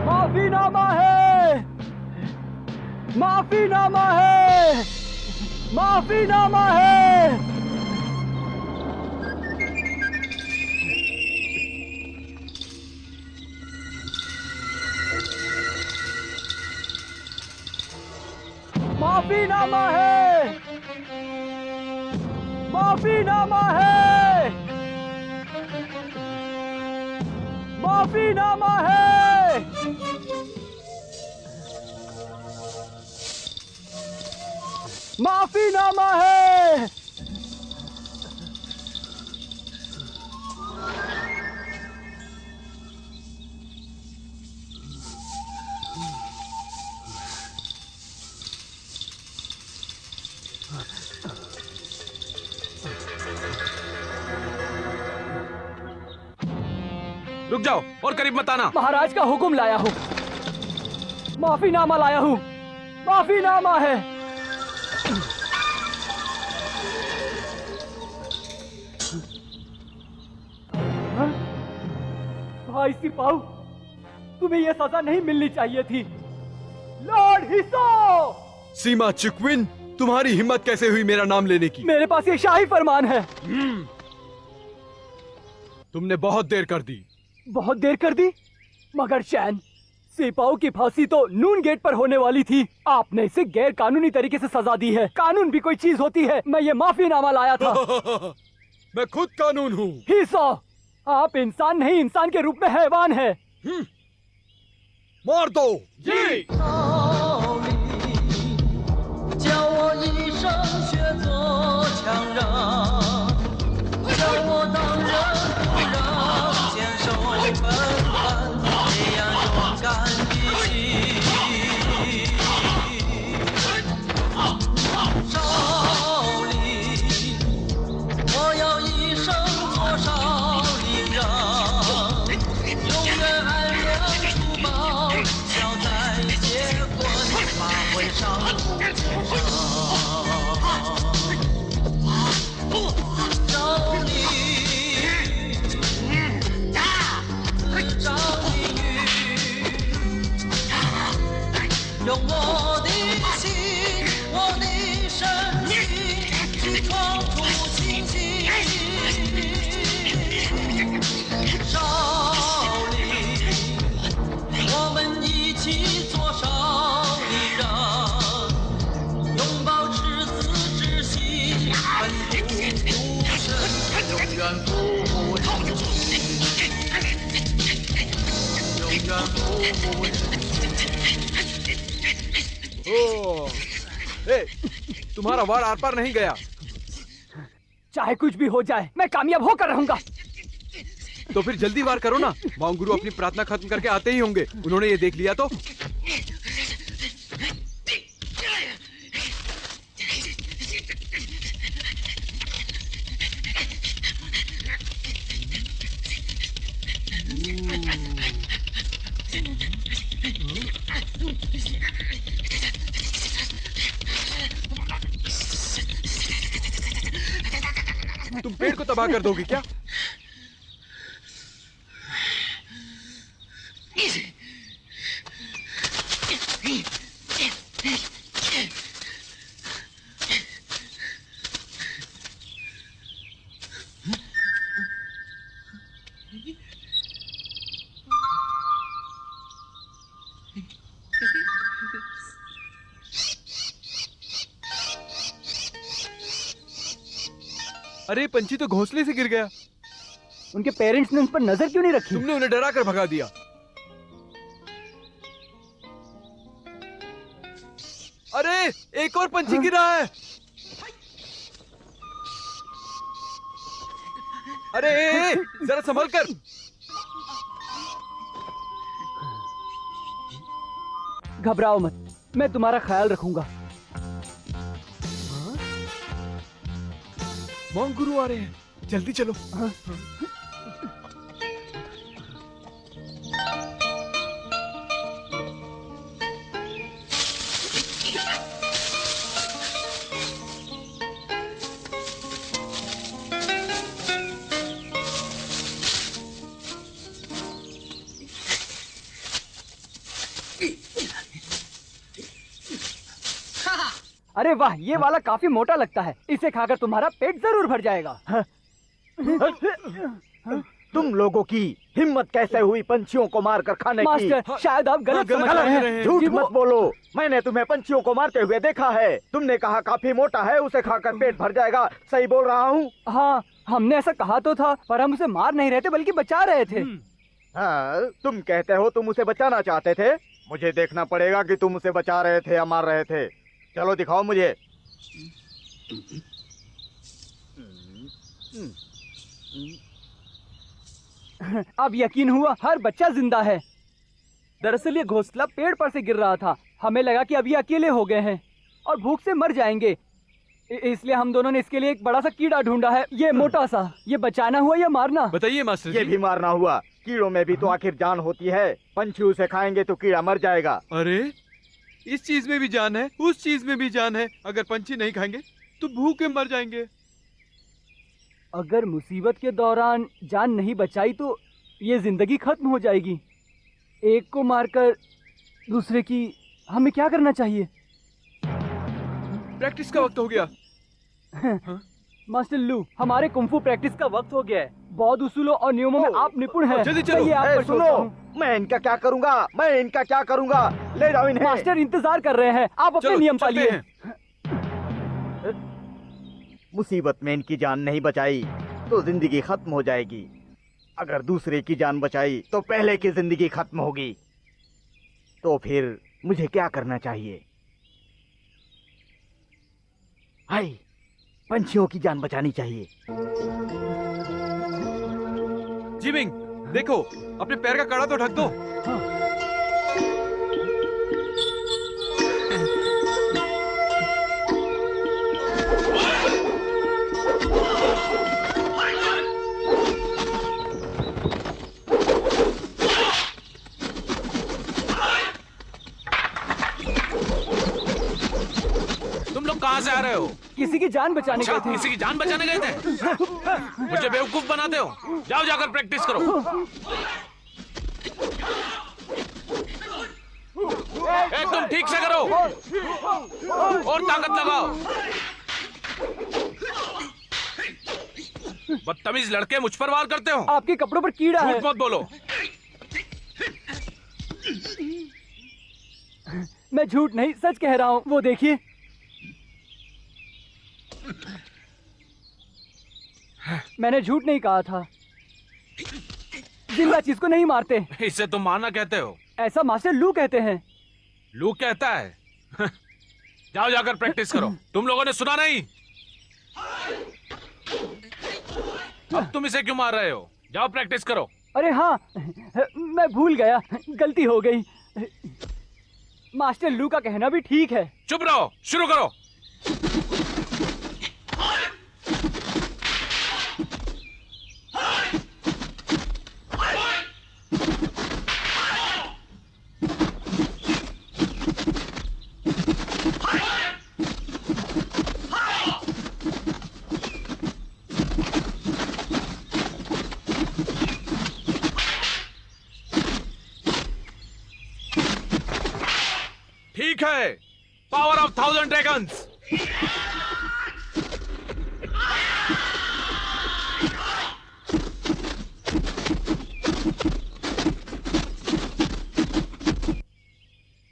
माफीनामा है, माफीनामा है, माफीनामा है। माफीनामा है, माफीनामा है, माफीनामा है, माफीनामा है। रुक जाओ और करीब मत आना। महाराज का हुक्म लाया हूँ, माफीनामा लाया हूँ, माफीनामा है। भाई सिपाहू, तुम्हें यह सजा नहीं मिलनी चाहिए थी। लॉर्ड हिसो! सीमा चिक्विन, तुम्हारी हिम्मत कैसे हुई मेरा नाम लेने की? मेरे पास ये शाही फरमान है। तुमने बहुत देर कर दी। बहुत देर कर दी? मगर चैन, सिपाही की फांसी तो नून गेट पर होने वाली थी। आपने इसे गैर कानूनी तरीके से सजा दी है। कानून भी कोई चीज होती है। मैं ये माफीनामा लाया था। मैं खुद कानून हूँ। हिसो, आप इंसान नहीं, इंसान के रूप में हैवान है। मार दो। जी। तुम्हारा वार आर पार नहीं गया। चाहे कुछ भी हो जाए, मैं कामयाब होकर रहूंगा। तो फिर जल्दी वार करो ना। मांग गुरु अपनी प्रार्थना खत्म करके आते ही होंगे। उन्होंने ये देख लिया तो। तुम पेड़ को तबाह कर दोगे क्या? अरे पंछी तो घोंसले से गिर गया। उनके पेरेंट्स ने उन पर नजर क्यों नहीं रखी? तुमने उन्हें डरा कर भगा दिया। अरे एक और पंछी गिरा है। अरे जरा संभल कर। घबराओ मत, मैं तुम्हारा ख्याल रखूंगा। मांग गुरु आ रहे हैं, जल्दी चलो। अरे वाह, ये वाला काफी मोटा लगता है। इसे खाकर तुम्हारा पेट जरूर भर जाएगा। तुम लोगों की हिम्मत कैसे हुई पंछियों को मारकर खाने की? मास्टर, शायद आप गलत समझ रहे हैं। झूठ जी, मत बोलो, मैंने तुम्हें पंछियों को मारते हुए देखा है। तुमने कहा काफी मोटा है, उसे खाकर पेट भर जाएगा। सही बोल रहा हूँ? हाँ, हमने ऐसा कहा तो था, पर हम उसे मार नहीं रहे थे बल्कि बचा रहे थे। हाँ, तुम कहते हो तुम उसे बचाना चाहते थे। मुझे देखना पड़ेगा कि तुम उसे बचा रहे थे या मार रहे थे। चलो दिखाओ मुझे। अब यकीन हुआ, हर बच्चा जिंदा है। दरअसल ये घोंसला पेड़ पर से गिर रहा था। हमें लगा कि अब ये अकेले हो गए हैं और भूख से मर जाएंगे, इसलिए हम दोनों ने इसके लिए एक बड़ा सा कीड़ा ढूंढा है। ये मोटा सा। ये बचाना हुआ या मारना? बताइए मास्टर ये जी। भी मारना हुआ। कीड़ों में भी तो आखिर जान होती है। पंछी उसे खाएंगे तो कीड़ा मर जाएगा। अरे, इस चीज में भी जान है, उस चीज में भी जान है। अगर पंछी नहीं खाएंगे तो भूखे मर जाएंगे। अगर मुसीबत के दौरान जान नहीं बचाई तो ये जिंदगी खत्म हो जाएगी। एक को मारकर दूसरे की हमें क्या करना चाहिए? प्रैक्टिस का वक्त हो गया। मास्टर लू, हमारे कुंफू प्रैक्टिस का वक्त हो गया है। बौद्ध उसूलों और नियमों में आप निपुण हैं। जल्दी चलो। मैं ये आप पर छोड़ता सुनो, हूँ। मैं इनका क्या करूँगा? मैं इनका क्या करूँगा? ले जाओ इन्हें। मास्टर इंतजार कर रहे हैं, आप अपने चलो, नियम चलते पालिए। हैं। मुसीबत में इनकी जान नहीं बचाई तो जिंदगी खत्म हो जाएगी। अगर दूसरे की जान बचाई तो पहले की जिंदगी खत्म होगी। तो फिर मुझे क्या करना चाहिए? हाय, पंछियों की जान बचानी चाहिए। जिमिंग, देखो, अपने पैर का कड़ा तो ढक दो। तुम लोग कहाँ से आ रहे हो? किसी की जान बचाने अच्छा, गए थे। किसी की जान बचाने गए थे? मुझे बेवकूफ बनाते हो। जाओ जाकर प्रैक्टिस करो। तुम ठीक से करो और ताकत लगाओ। बदतमीज लड़के मुझ पर वार करते हो। आपके कपड़ों पर कीड़ा है। झूठ मत बोलो। मैं झूठ नहीं, सच कह रहा हूँ। वो देखिए। मैंने झूठ नहीं कहा था। जिंदा चीज को नहीं मारते। इसे तुम मारना कहते हो? ऐसा मास्टर लू कहते हैं। लू कहता है? जाओ जाकर प्रैक्टिस करो। तुम लोगों ने सुना नहीं? अब तुम इसे क्यों मार रहे हो? जाओ प्रैक्टिस करो। अरे हाँ, मैं भूल गया, गलती हो गई। मास्टर लू का कहना भी ठीक है। चुप रहो, शुरू करो। ठीक है, पावर ऑफ 1000 ड्रैगन्स।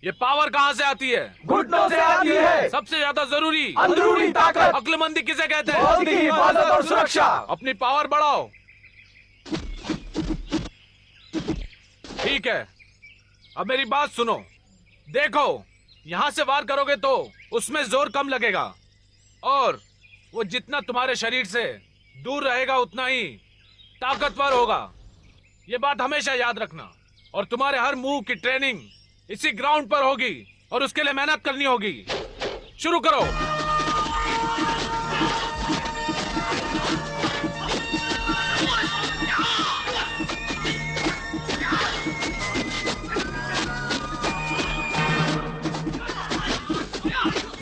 ये पावर कहां से आती है? घुटनों से आती है। सबसे ज्यादा जरूरी अंदरूनी ताकत। अक्लमंदी किसे कहते हैं? खुद की हिफाजत और सुरक्षा। अपनी पावर बढ़ाओ। ठीक है, अब मेरी बात सुनो। देखो, यहां से वार करोगे तो उसमें जोर कम लगेगा और वो जितना तुम्हारे शरीर से दूर रहेगा उतना ही ताकतवर होगा। ये बात हमेशा याद रखना। और तुम्हारे हर मूव की ट्रेनिंग इसी ग्राउंड पर होगी और उसके लिए मेहनत करनी होगी। शुरू करो।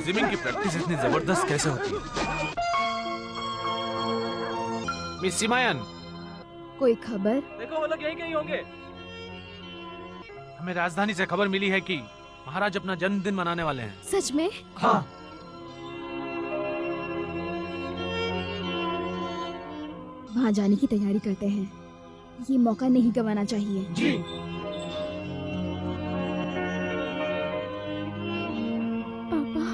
जिमिंग की प्रैक्टिस इतनी जबरदस्त कैसे होती है? मिस सिमायन, कोई खबर? देखो, वो लोग यहीं कहीं होंगे। हमें राजधानी से खबर मिली है कि महाराज अपना जन्मदिन मनाने वाले हैं। सच में? हाँ। वहाँ जाने की तैयारी करते हैं। ये मौका नहीं गंवाना चाहिए। जी। पापा।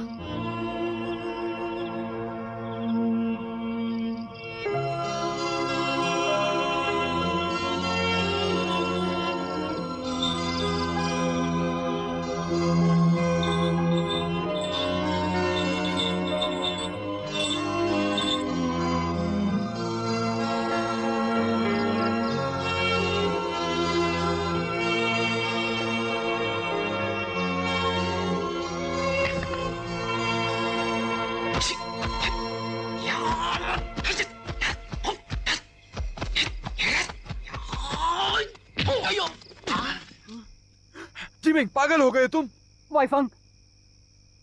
जिमिंग, पागल हो गए तुम? वाईफंग,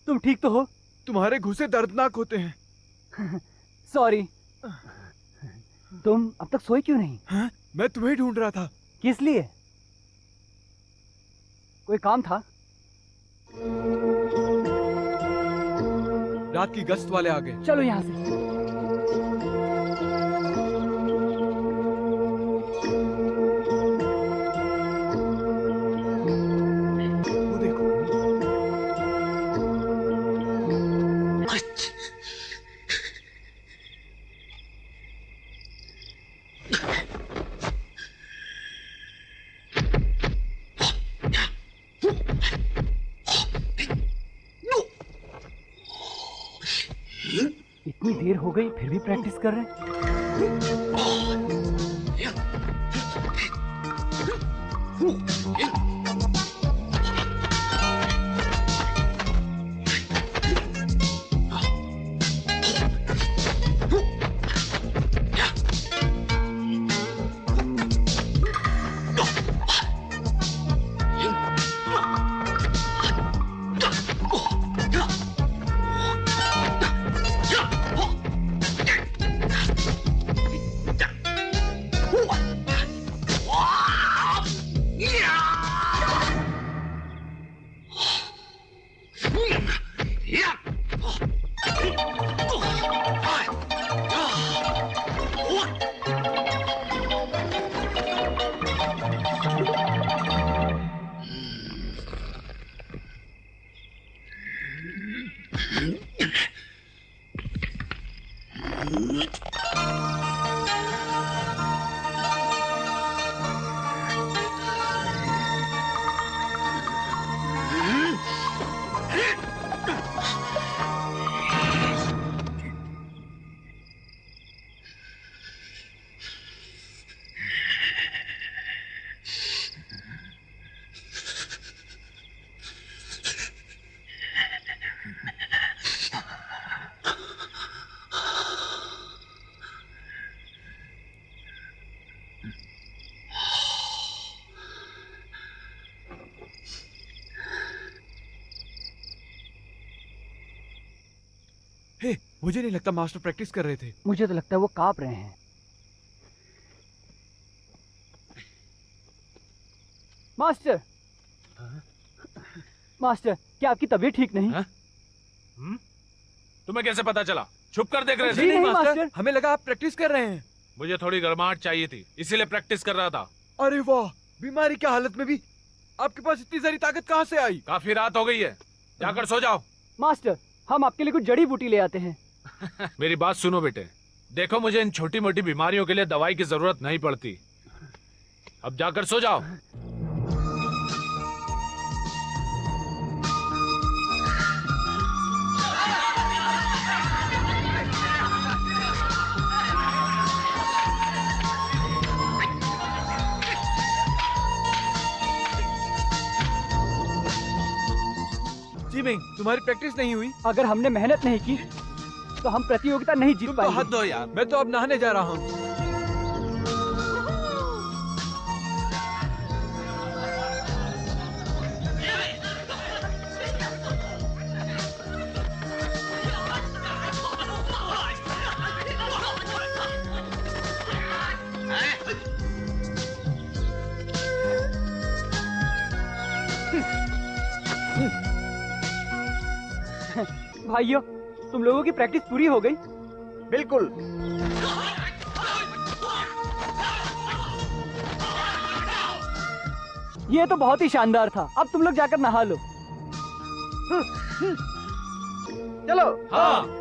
तुम ठीक तो हो? तुम्हारे घुसे दर्दनाक होते हैं। सॉरी। तुम अब तक सोए क्यों नहीं? हाँ? मैं तुम्हें ढूंढ रहा था। किस लिए? कोई काम था? रात की गश्त वाले आ गए। चलो यहाँ से। वो देखो। इतनी देर हो गई फिर भी प्रैक्टिस कर रहे हैं। हे, मुझे नहीं लगता मास्टर प्रैक्टिस कर रहे थे। मुझे तो लगता है वो कांप रहे हैं। मास्टर, मास्टर, क्या आपकी तबीयत ठीक नहीं? हाँ? तुम्हें कैसे पता चला? छुप कर देख रहे जी थे? नहीं, मास्टर, मास्टर। हमें लगा आप प्रैक्टिस कर रहे हैं। मुझे थोड़ी गर्माहट चाहिए थी, इसीलिए प्रैक्टिस कर रहा था। अरे वाह, बीमारी की हालत में भी आपके पास इतनी सारी ताकत कहाँ से आई? काफी रात हो गई है, जाकर सो जाओ। मास्टर, हम आपके लिए कुछ जड़ी बूटी ले आते हैं। मेरी बात सुनो बेटे, देखो मुझे इन छोटी मोटी बीमारियों के लिए दवाई की जरूरत नहीं पड़ती। अब जाकर सो जाओ। जिमिंग, तुम्हारी प्रैक्टिस नहीं हुई? अगर हमने मेहनत नहीं की तो हम प्रतियोगिता नहीं जीत तुम तो पाएंगे। हद दो यार, मैं तो अब नहाने जा रहा हूँ। भाइयों, तुम लोगों की प्रैक्टिस पूरी हो गई? बिल्कुल। ये तो बहुत ही शानदार था। अब तुम लोग जाकर नहा लो। चलो। हाँ।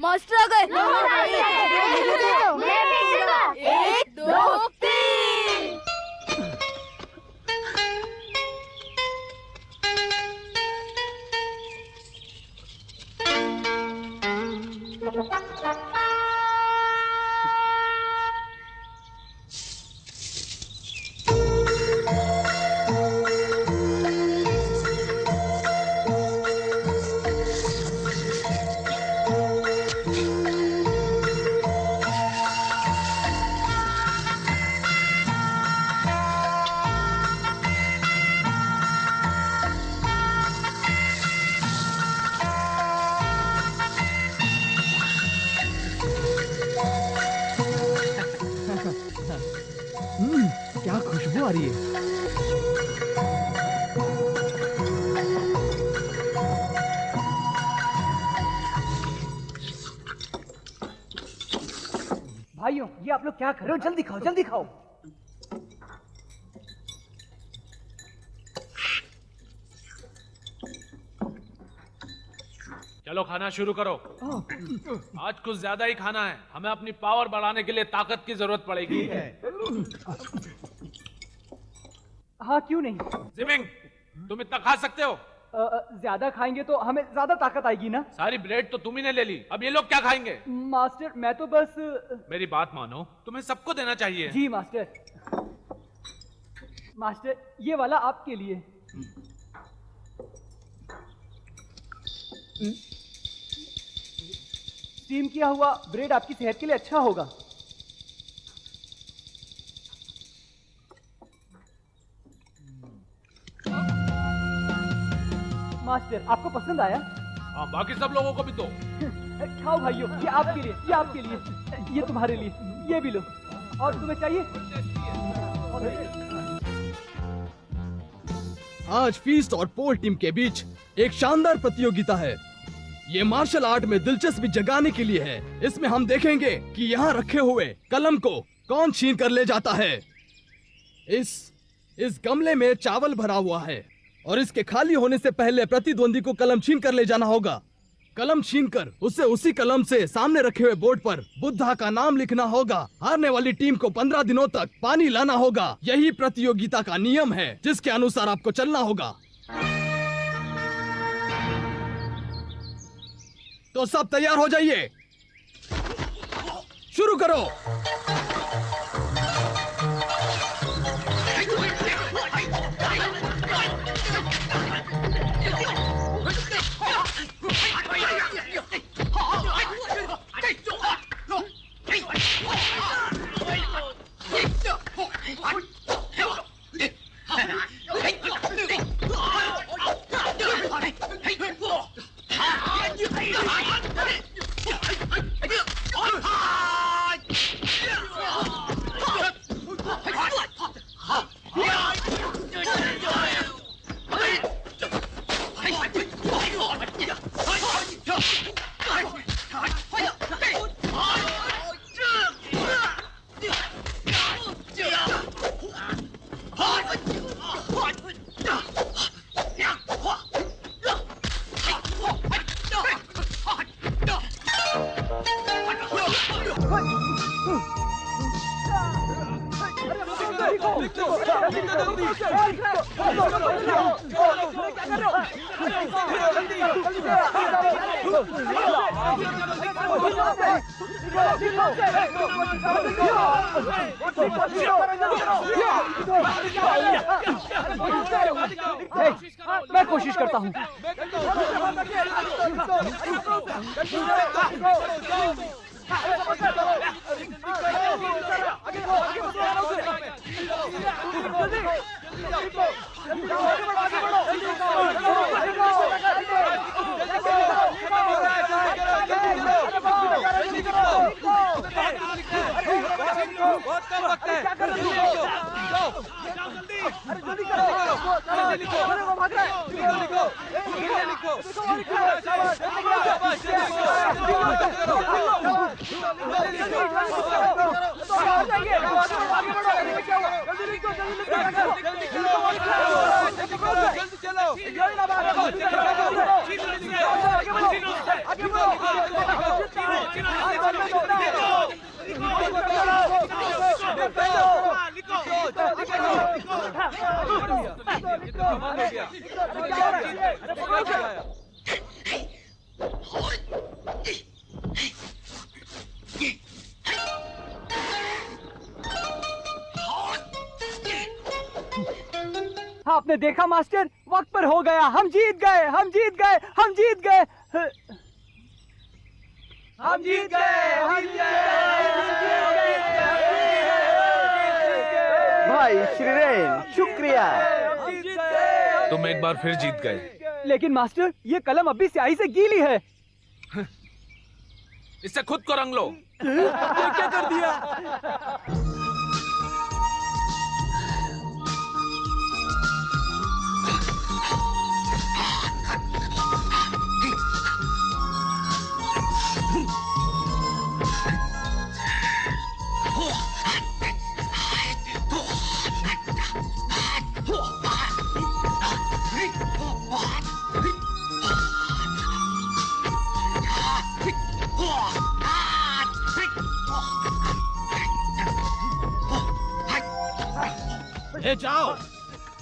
मास्टर आ गए। एक दो तीन। क्या खुशबू आ रही है। भाइयों, ये आप लोग क्या कर रहे हो? जल्दी खाओ, जल्दी खाओ। चलो खाना शुरू करो। आज कुछ ज्यादा ही खाना है। हमें अपनी पावर बढ़ाने के लिए ताकत की जरूरत पड़ेगी। हाँ, क्यों नहीं। जिमिंग, तुम इतना खा सकते हो? ज्यादा खाएंगे तो हमें ज्यादा ताकत आएगी ना। सारी ब्रेड तो तुम ही ने ले ली। अब ये लोग क्या खाएंगे? मास्टर, मैं तो बस। मेरी बात मानो, तुम्हें सबको देना चाहिए। जी मास्टर। मास्टर, ये वाला आपके लिए। स्टीम किया हुआ ब्रेड आपकी सेहत के लिए अच्छा होगा। मास्टर, आपको पसंद आया? हाँ, बाकी सब लोगों को भी दो। खाओ भाइयों, ये आपके लिए, ये आपके लिए, ये तुम्हारे लिए, ये भी लो। और तुम्हें चाहिए? आज फीस्ट और पोल टीम के बीच एक शानदार प्रतियोगिता है। ये मार्शल आर्ट में दिलचस्पी जगाने के लिए है। इसमें हम देखेंगे कि यहाँ रखे हुए कलम को कौन छीन कर ले जाता है। इस गमले में चावल भरा हुआ है और इसके खाली होने से पहले प्रतिद्वंदी को कलम छीन कर ले जाना होगा। कलम छीनकर उसे उसी कलम से सामने रखे हुए बोर्ड पर बुद्धा का नाम लिखना होगा। हारने वाली टीम को 15 दिनों तक पानी लाना होगा। यही प्रतियोगिता का नियम है, जिसके अनुसार आपको चलना होगा। तो सब तैयार हो जाइए, शुरू करो। मैं कोशिश करता हूँ। बहुत कम वक्त है। आपने देखा मास्टर, वक्त पर हो गया। हम जीत गए, हम जीत गए, हम जीत गए, हम जीत गए, हम जीत गए। भाई श्रीरेन, शुक्रिया। तुम एक बार फिर जीत गए। लेकिन मास्टर, ये कलम अभी स्याही से गीली है। इससे खुद को रंग लो। क्या कर दिया? ए जाओ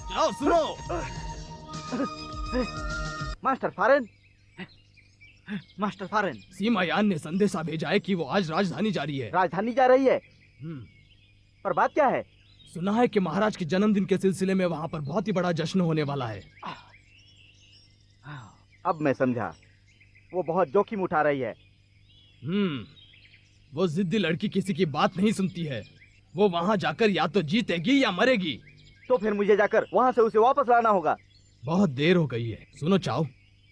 जाओ, सुनो। मास्टर फारेन, मास्टर फारेन, सीमायान ने संदेशा भेजा है कि वो आज राजधानी जा रही है। राजधानी जा रही है, पर बात क्या है? सुना है कि महाराज के जन्मदिन के सिलसिले में वहाँ पर बहुत ही बड़ा जश्न होने वाला है। अब मैं समझा, वो बहुत जोखिम उठा रही है। वो जिद्दी लड़की किसी की बात नहीं सुनती है। वो वहाँ जाकर या तो जीतेगी या मरेगी। तो फिर मुझे जाकर वहाँ से उसे वापस लाना होगा। बहुत देर हो गई है। सुनो चाओ,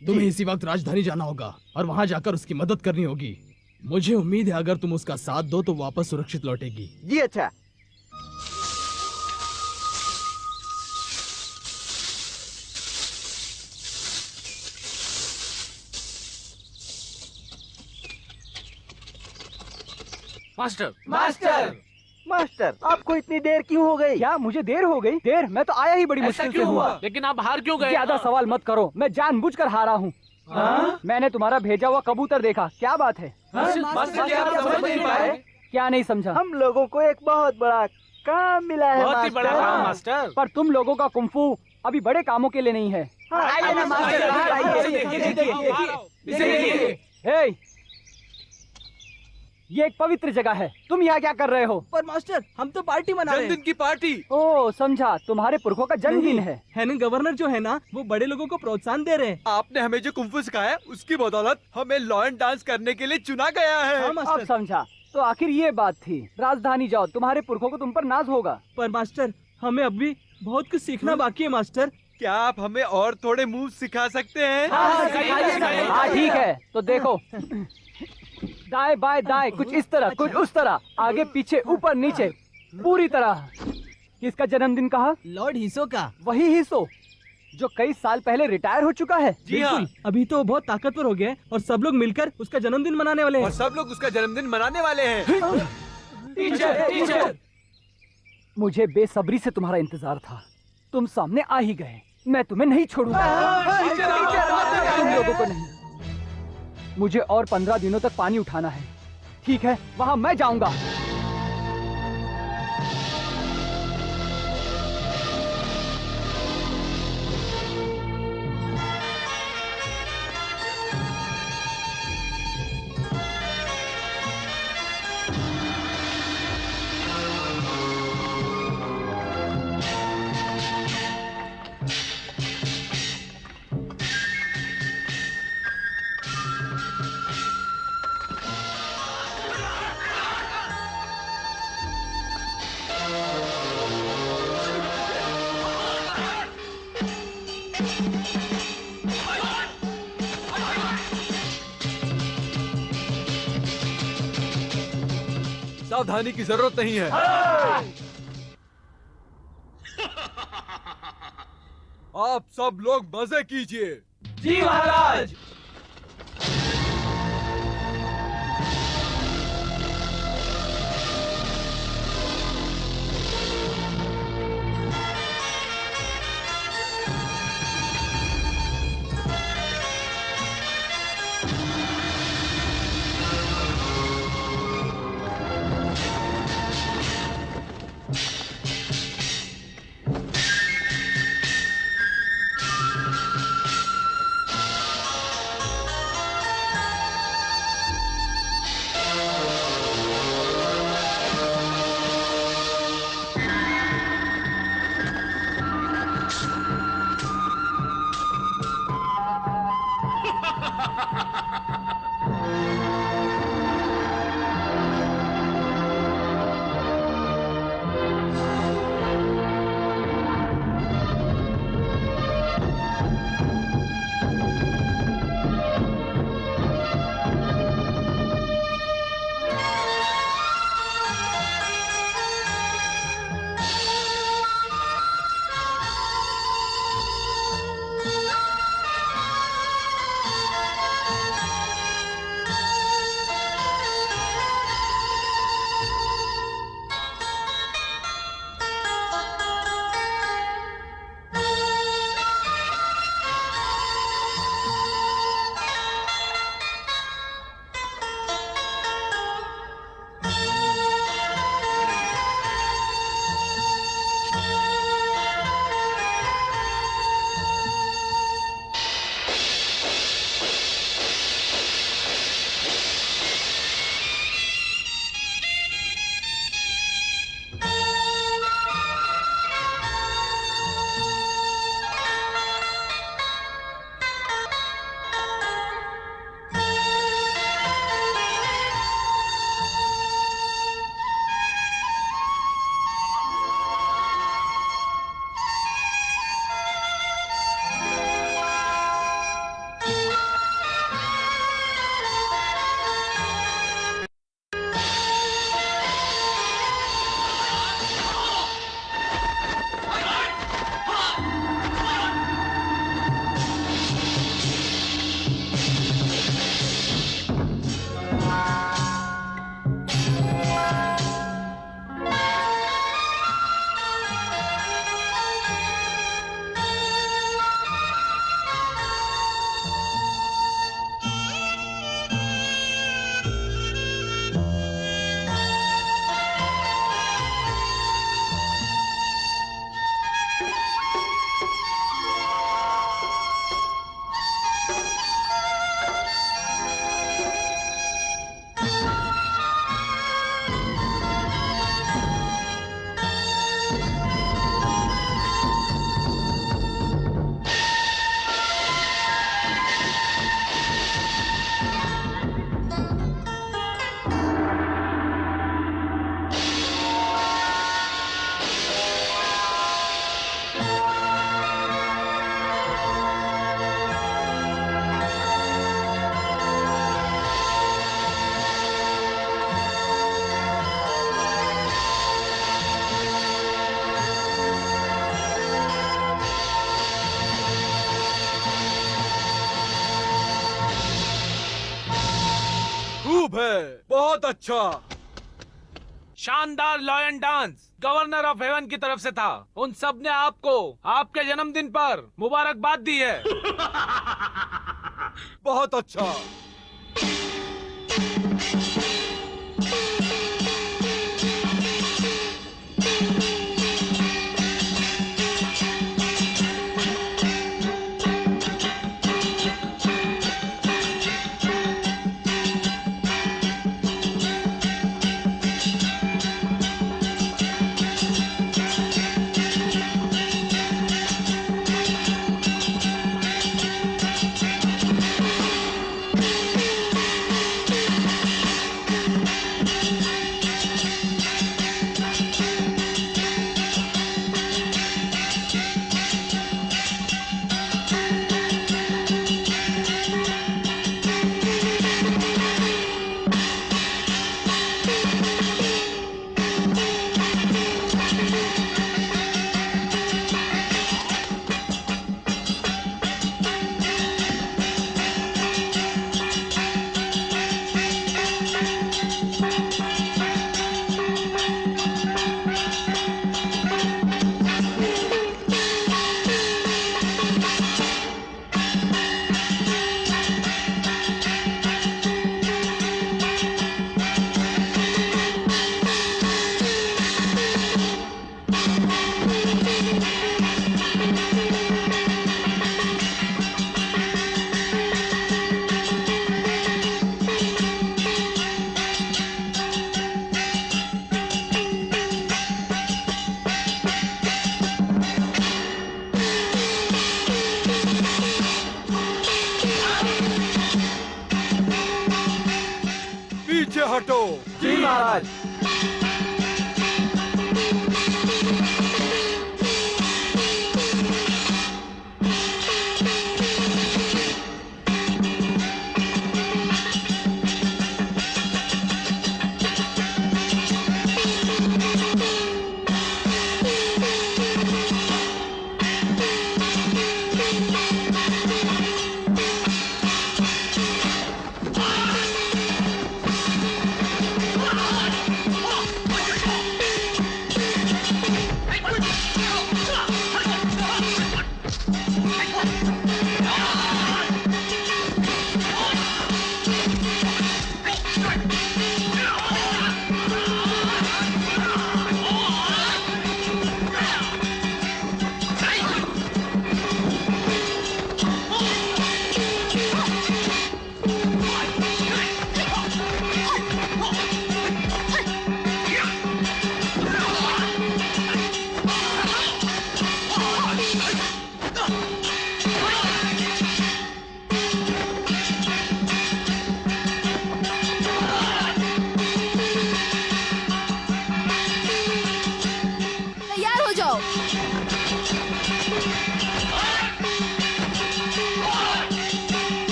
तुम्हें इसी वक्त राजधानी जाना होगा और वहाँ जाकर उसकी मदद करनी होगी। मुझे उम्मीद है अगर तुम उसका साथ दो तो वापस सुरक्षित लौटेगी। जी अच्छा। मास्टर, मास्टर, मास्टर, आपको इतनी देर क्यों हो गई? क्या मुझे देर हो गई? देर? मैं तो आया ही बड़ी ऐसा मुश्किल से क्यों हुआ। हुआ? लेकिन आप हार क्यों गए? ज्यादा सवाल मत करो, मैं जानबूझकर हारा हूँ। मैंने तुम्हारा भेजा हुआ कबूतर देखा। क्या बात है? मास्टर जी, आप समझ नहीं पाए? क्या नहीं समझा? हम लोगों को एक बहुत बड़ा काम मिला है। बहुत ही बड़ा मास्टर। काम मास्टर। पर तुम लोगों का कुंफू अभी बड़े कामों के लिए नहीं है। आइए ना मास्टर, बाहर आइए। हे, ये एक पवित्र जगह है। तुम यहाँ क्या कर रहे हो? पर मास्टर, हम तो पार्टी मना रहे हैं। जन्मदिन की पार्टी। ओ समझा, तुम्हारे पुरखों का जन्मदिन है ना? गवर्नर जो है ना, वो बड़े लोगों को प्रोत्साहन दे रहे हैं। आपने हमें जो कुंफू सिखाया, उसकी बदौलत हमें लॉयन डांस करने के लिए चुना गया है। हाँ अब मास्टर। समझा। तो आखिर ये बात थी। राजधानी जाओ, तुम्हारे पुरखों को तुम पर नाज होगा। पर मास्टर, हमें अभी बहुत कुछ सीखना बाकी है मास्टर। क्या आप हमें और थोड़े मूव सिखा सकते हैं? हाँ ठीक है, तो देखो। दाएं बाएं दाएं, कुछ इस तरह, कुछ उस तरह, आगे पीछे ऊपर नीचे, पूरी तरह। किसका जन्मदिन कहा? लॉर्ड हिसो का। वही हिस्सो जो कई साल पहले रिटायर हो चुका है। जी हाँ। अभी तो वो बहुत ताकतवर हो गया है और सब लोग मिलकर उसका जन्मदिन मनाने वाले हैं। और सब लोग उसका जन्मदिन मनाने वाले हैं। टीचर, मुझे बेसब्री से तुम्हारा इंतजार था। तुम सामने आ ही गए। मैं तुम्हें नहीं छोड़ूंगा। तुम लोगों को नहीं। मुझे और 15 दिनों तक पानी उठाना है। ठीक है, वहां मैं जाऊंगा। सावधानी की जरूरत नहीं है। आप सब लोग मजे कीजिए। जी महाराज। खूब है, बहुत अच्छा। शानदार lion dance governor of haven की तरफ से था। उन सब ने आपको आपके जन्मदिन पर मुबारकबाद दी है। बहुत अच्छा। पीछे हटो। जी महाराज। तैयार हो जाओ।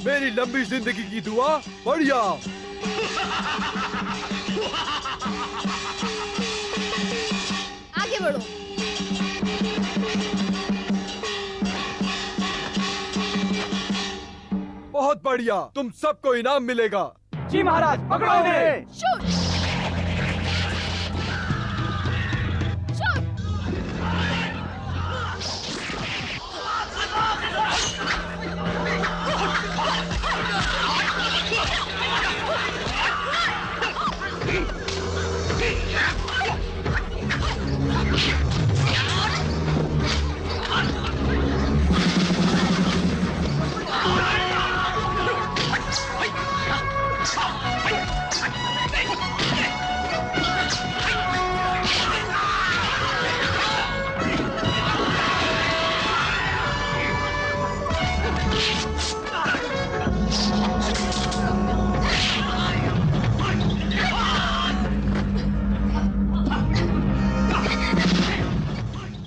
मेरी लंबी जिंदगी की दुआ। बढ़िया। आगे बढ़ो। बहुत बढ़िया, तुम सबको इनाम मिलेगा। जी महाराज, पकड़ो इन्हें। शूट। शूट।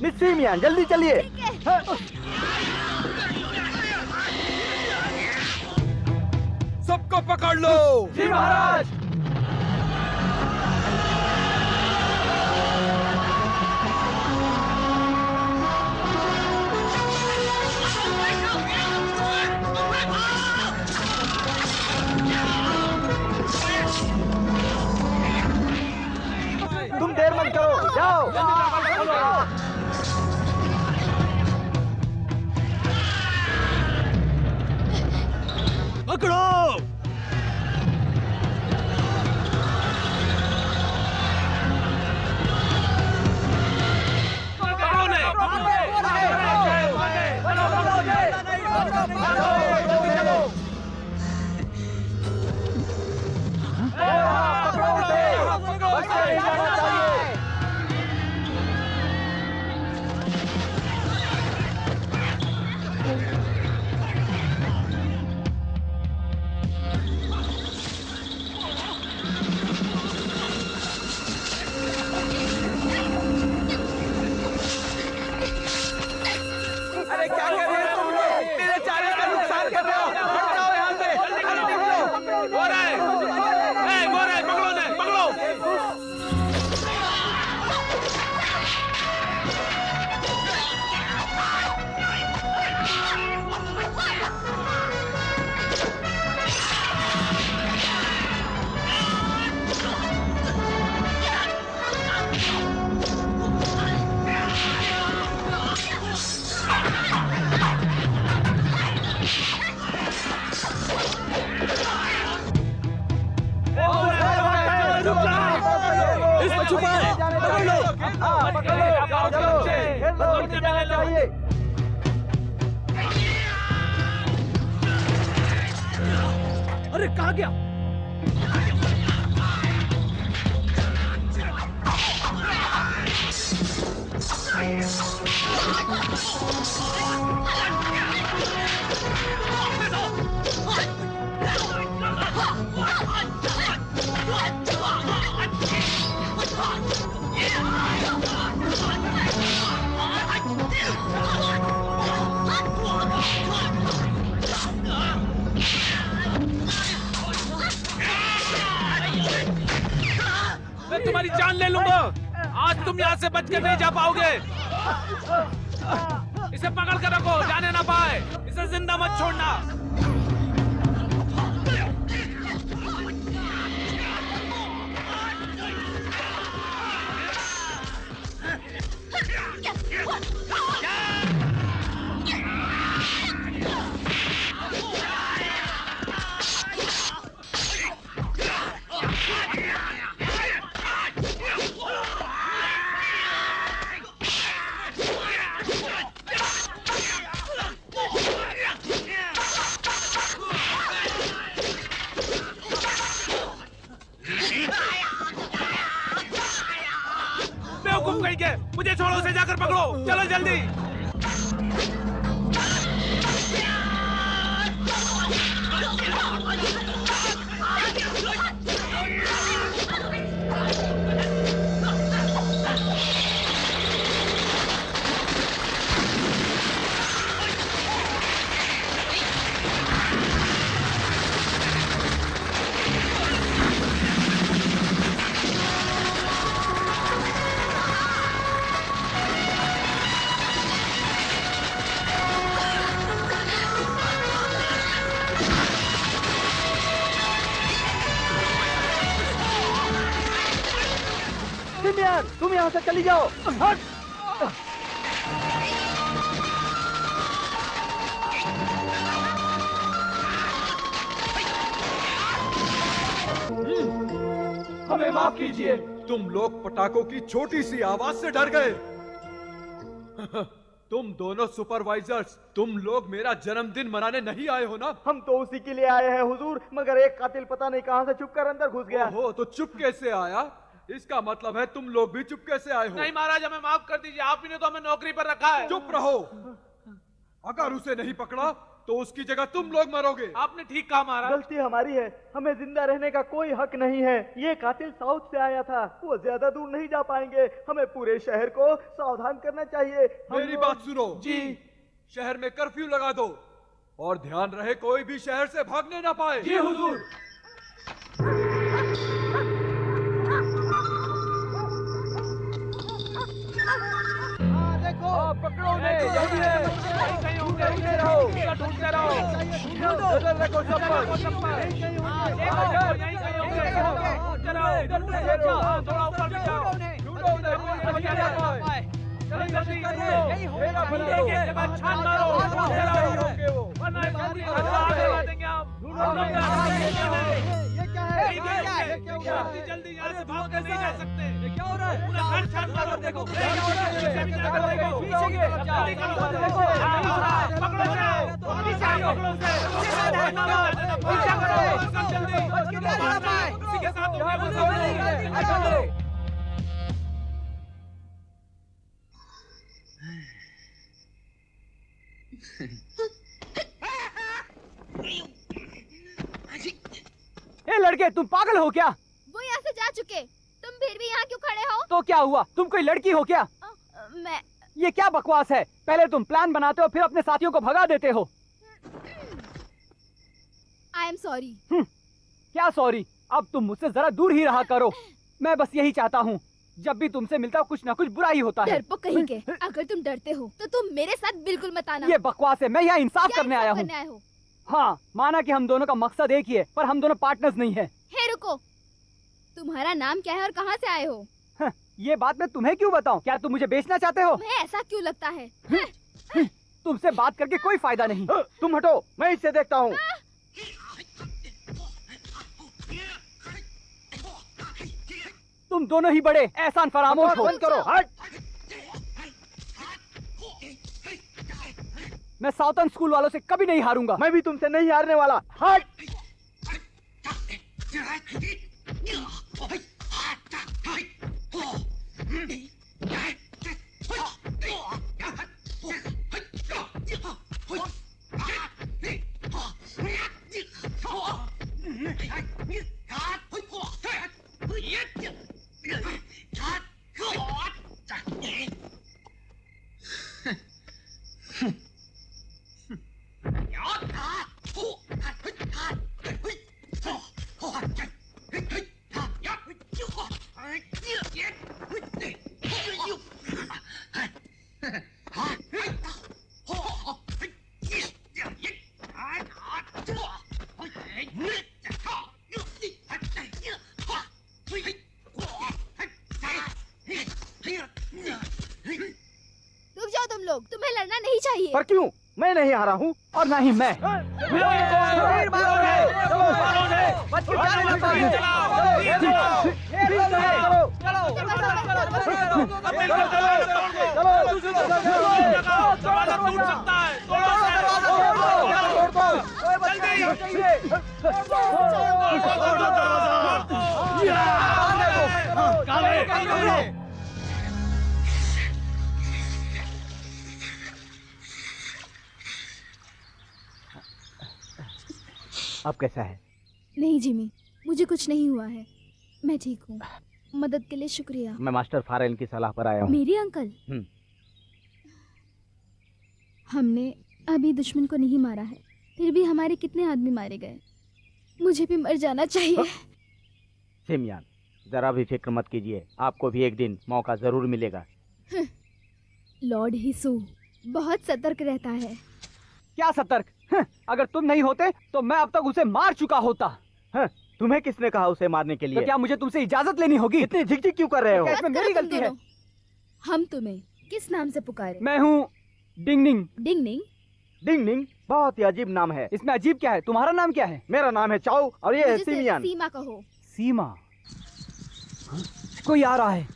मिस सिमियन, जल्दी चलिए। सबको पकड़ लो। जी महाराज। तुम देर मत करो, जाओ। पकड़ो। अरे कहाँ गया? मैं तुम्हारी जान ले लूंगा। आज तुम यहाँ से बच के नहीं जा पाओगे। इसे पकड़ कर रखो, जाने ना पाए। इसे जिंदा मत छोड़ना। मुझे छोड़ो, उसे जाकर पकड़ो। चलो जल्दी। तुम यहाँ से चली जाओ। हट! हमें माफ कीजिए। तुम लोग पटाखों की छोटी सी आवाज से डर गए। तुम दोनों सुपरवाइजर्स, तुम लोग मेरा जन्मदिन मनाने नहीं आए हो ना? हम तो उसी के लिए आए हैं हुजूर, मगर एक कातिल पता नहीं कहां से छुपकर अंदर घुस गया। ओहो, तो चुप कैसे आया? इसका मतलब है तुम लोग भी चुप कैसे आए हो? नहीं महाराज, हमें माफ कर दीजिए। आप ही ने तो हमें नौकरी पर रखा है। चुप रहो। अगर उसे नहीं पकड़ा तो उसकी जगह तुम लोग मरोगे। आपने ठीक कहा महाराज। गलती हमारी है, हमें जिंदा रहने का कोई हक नहीं है। ये कातिल साउथ से आया था, वो ज्यादा दूर नहीं जा पाएंगे। हमें पूरे शहर को सावधान करना चाहिए। मेरी बात सुनो जी। शहर में कर्फ्यू लगा दो और ध्यान रहे कोई भी शहर से भागने ना पाए। जी हुजूर। देखो, पकड़ो उन्हें, जल्दी है। कहीं होंगे, ढूंढते रहो, ढूंढते रहो। नजर रखो सब पर। यहीं कहीं होंगे। थोड़ा ऊपर भी जाओ। ढूंढो उन्हें, कोई बचा ना पाए। जल्दी जल्दी मेरा भला हो। के बाद छान मारो। ढूंढते रहो, वरना पूरी घटना आगे बढ़ देंगे हम। ये क्या है? जल्दी जल्दी यहाँ से भाग कर नहीं जा सकते। क्या हो रहा है? पूरा घर छान मारो। देखो क्या हो रहा है? पीछे भी जाकर देखो। पीछे की तरफ जाओ। देखो, पकड़ो उसे। पीछे आओ, पकड़ो उसे। पीछे करो जल्दी। किसी के साथ ए लड़के, तुम पागल हो क्या? वो यहाँ से जा चुके, तुम फिर भी यहाँ क्यों खड़े हो? तो क्या हुआ? तुम कोई लड़की हो क्या? मैं ये क्या बकवास है? पहले तुम प्लान बनाते हो, फिर अपने साथियों को भगा देते हो। I am sorry. क्या सॉरी? अब तुम मुझसे जरा दूर ही रहा करो। मैं बस यही चाहता हूँ, जब भी तुमसे मिलता हूँ कुछ ना कुछ बुरा ही होता है। डरपोक कहीं के। अगर तुम डरते हो तो तुम मेरे साथ बिल्कुल मत आना। ये बकवास है, मैं यहाँ इंसाफ करने आया हूँ। हो? हाँ, माना कि हम दोनों का मकसद एक ही है, पर हम दोनों पार्टनर्स नहीं है। हे रुको, तुम्हारा नाम क्या है और कहाँ से आए हो? ये बात मैं तुम्हें क्यों बताऊं? क्या तुम मुझे बेचना चाहते हो? तुम्हें ऐसा क्यों लगता है? तुमसे बात करके कोई फायदा नहीं। तुम हटो, मैं इससे देखता हूँ। तुम दोनों ही बड़े एहसान फरामोश हो। बंद करो, हट। मैं साउथर्न स्कूल वालों से कभी नहीं हारूंगा। मैं भी तुमसे नहीं हारने वाला। हट। लोग, तुम्हें लड़ना नहीं चाहिए। पर क्यों? मैं नहीं हारा हूँ। और ना ही मैं। अब कैसा है? नहीं जिमी, मुझे कुछ नहीं हुआ है, मैं ठीक हूँ। मदद के लिए शुक्रिया। मैं मास्टर फारेन की सलाह पर आया हूँ। मेरे अंकल? हमने अभी दुश्मन को नहीं मारा है, फिर भी हमारे कितने आदमी मारे गए। मुझे भी मर जाना चाहिए। सिमयान, जरा भी फिक्र मत कीजिए, आपको भी एक दिन मौका जरूर मिलेगा। लॉर्ड हिसू बहुत सतर्क रहता है। क्या सतर्क? अगर तुम नहीं होते तो मैं अब तक उसे मार चुका होता। तुम्हें किसने कहा उसे मारने के लिए? तो क्या मुझे तुमसे इजाजत लेनी होगी? इतनी झिकझिक क्यों कर रहे हो? इसमें मेरी गलती है। हम तुम्हें किस नाम से पुकारे? मैं हूँ डिंगनिंग। डिंगनिंग? डिंगनिंग बहुत ही अजीब नाम है। इसमें अजीब क्या है? तुम्हारा नाम क्या है? मेरा नाम है चाओ और ये है सिमियान। सीमा कहो। सीमा? कोई आ रहा है।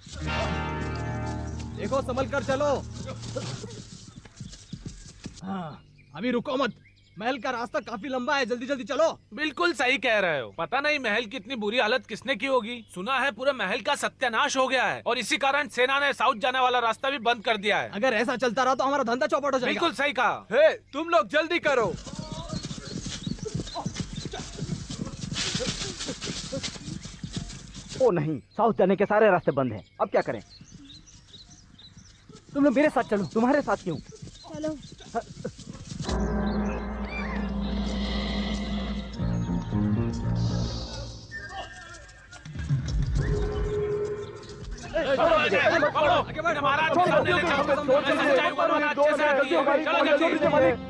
देखो संभल कर चलो। हाँ, अभी रुको मत, महल का रास्ता काफी लंबा है, जल्दी जल्दी चलो। बिल्कुल सही कह रहे हो। पता नहीं महल की इतनी बुरी हालत किसने की होगी। सुना है पूरे महल का सत्यानाश हो गया है और इसी कारण सेना ने साउथ जाने वाला रास्ता भी बंद कर दिया है। अगर ऐसा चलता रहा तो हमारा धंधा चौपट हो जाएगा। बिल्कुल सही कहा। हे, तुम लोग जल्दी करो। ओ नहीं, साउथ जाने के सारे रास्ते बंद हैं। अब क्या करें? तुम लोग मेरे साथ चलो। तुम्हारे साथ क्यों? चलो।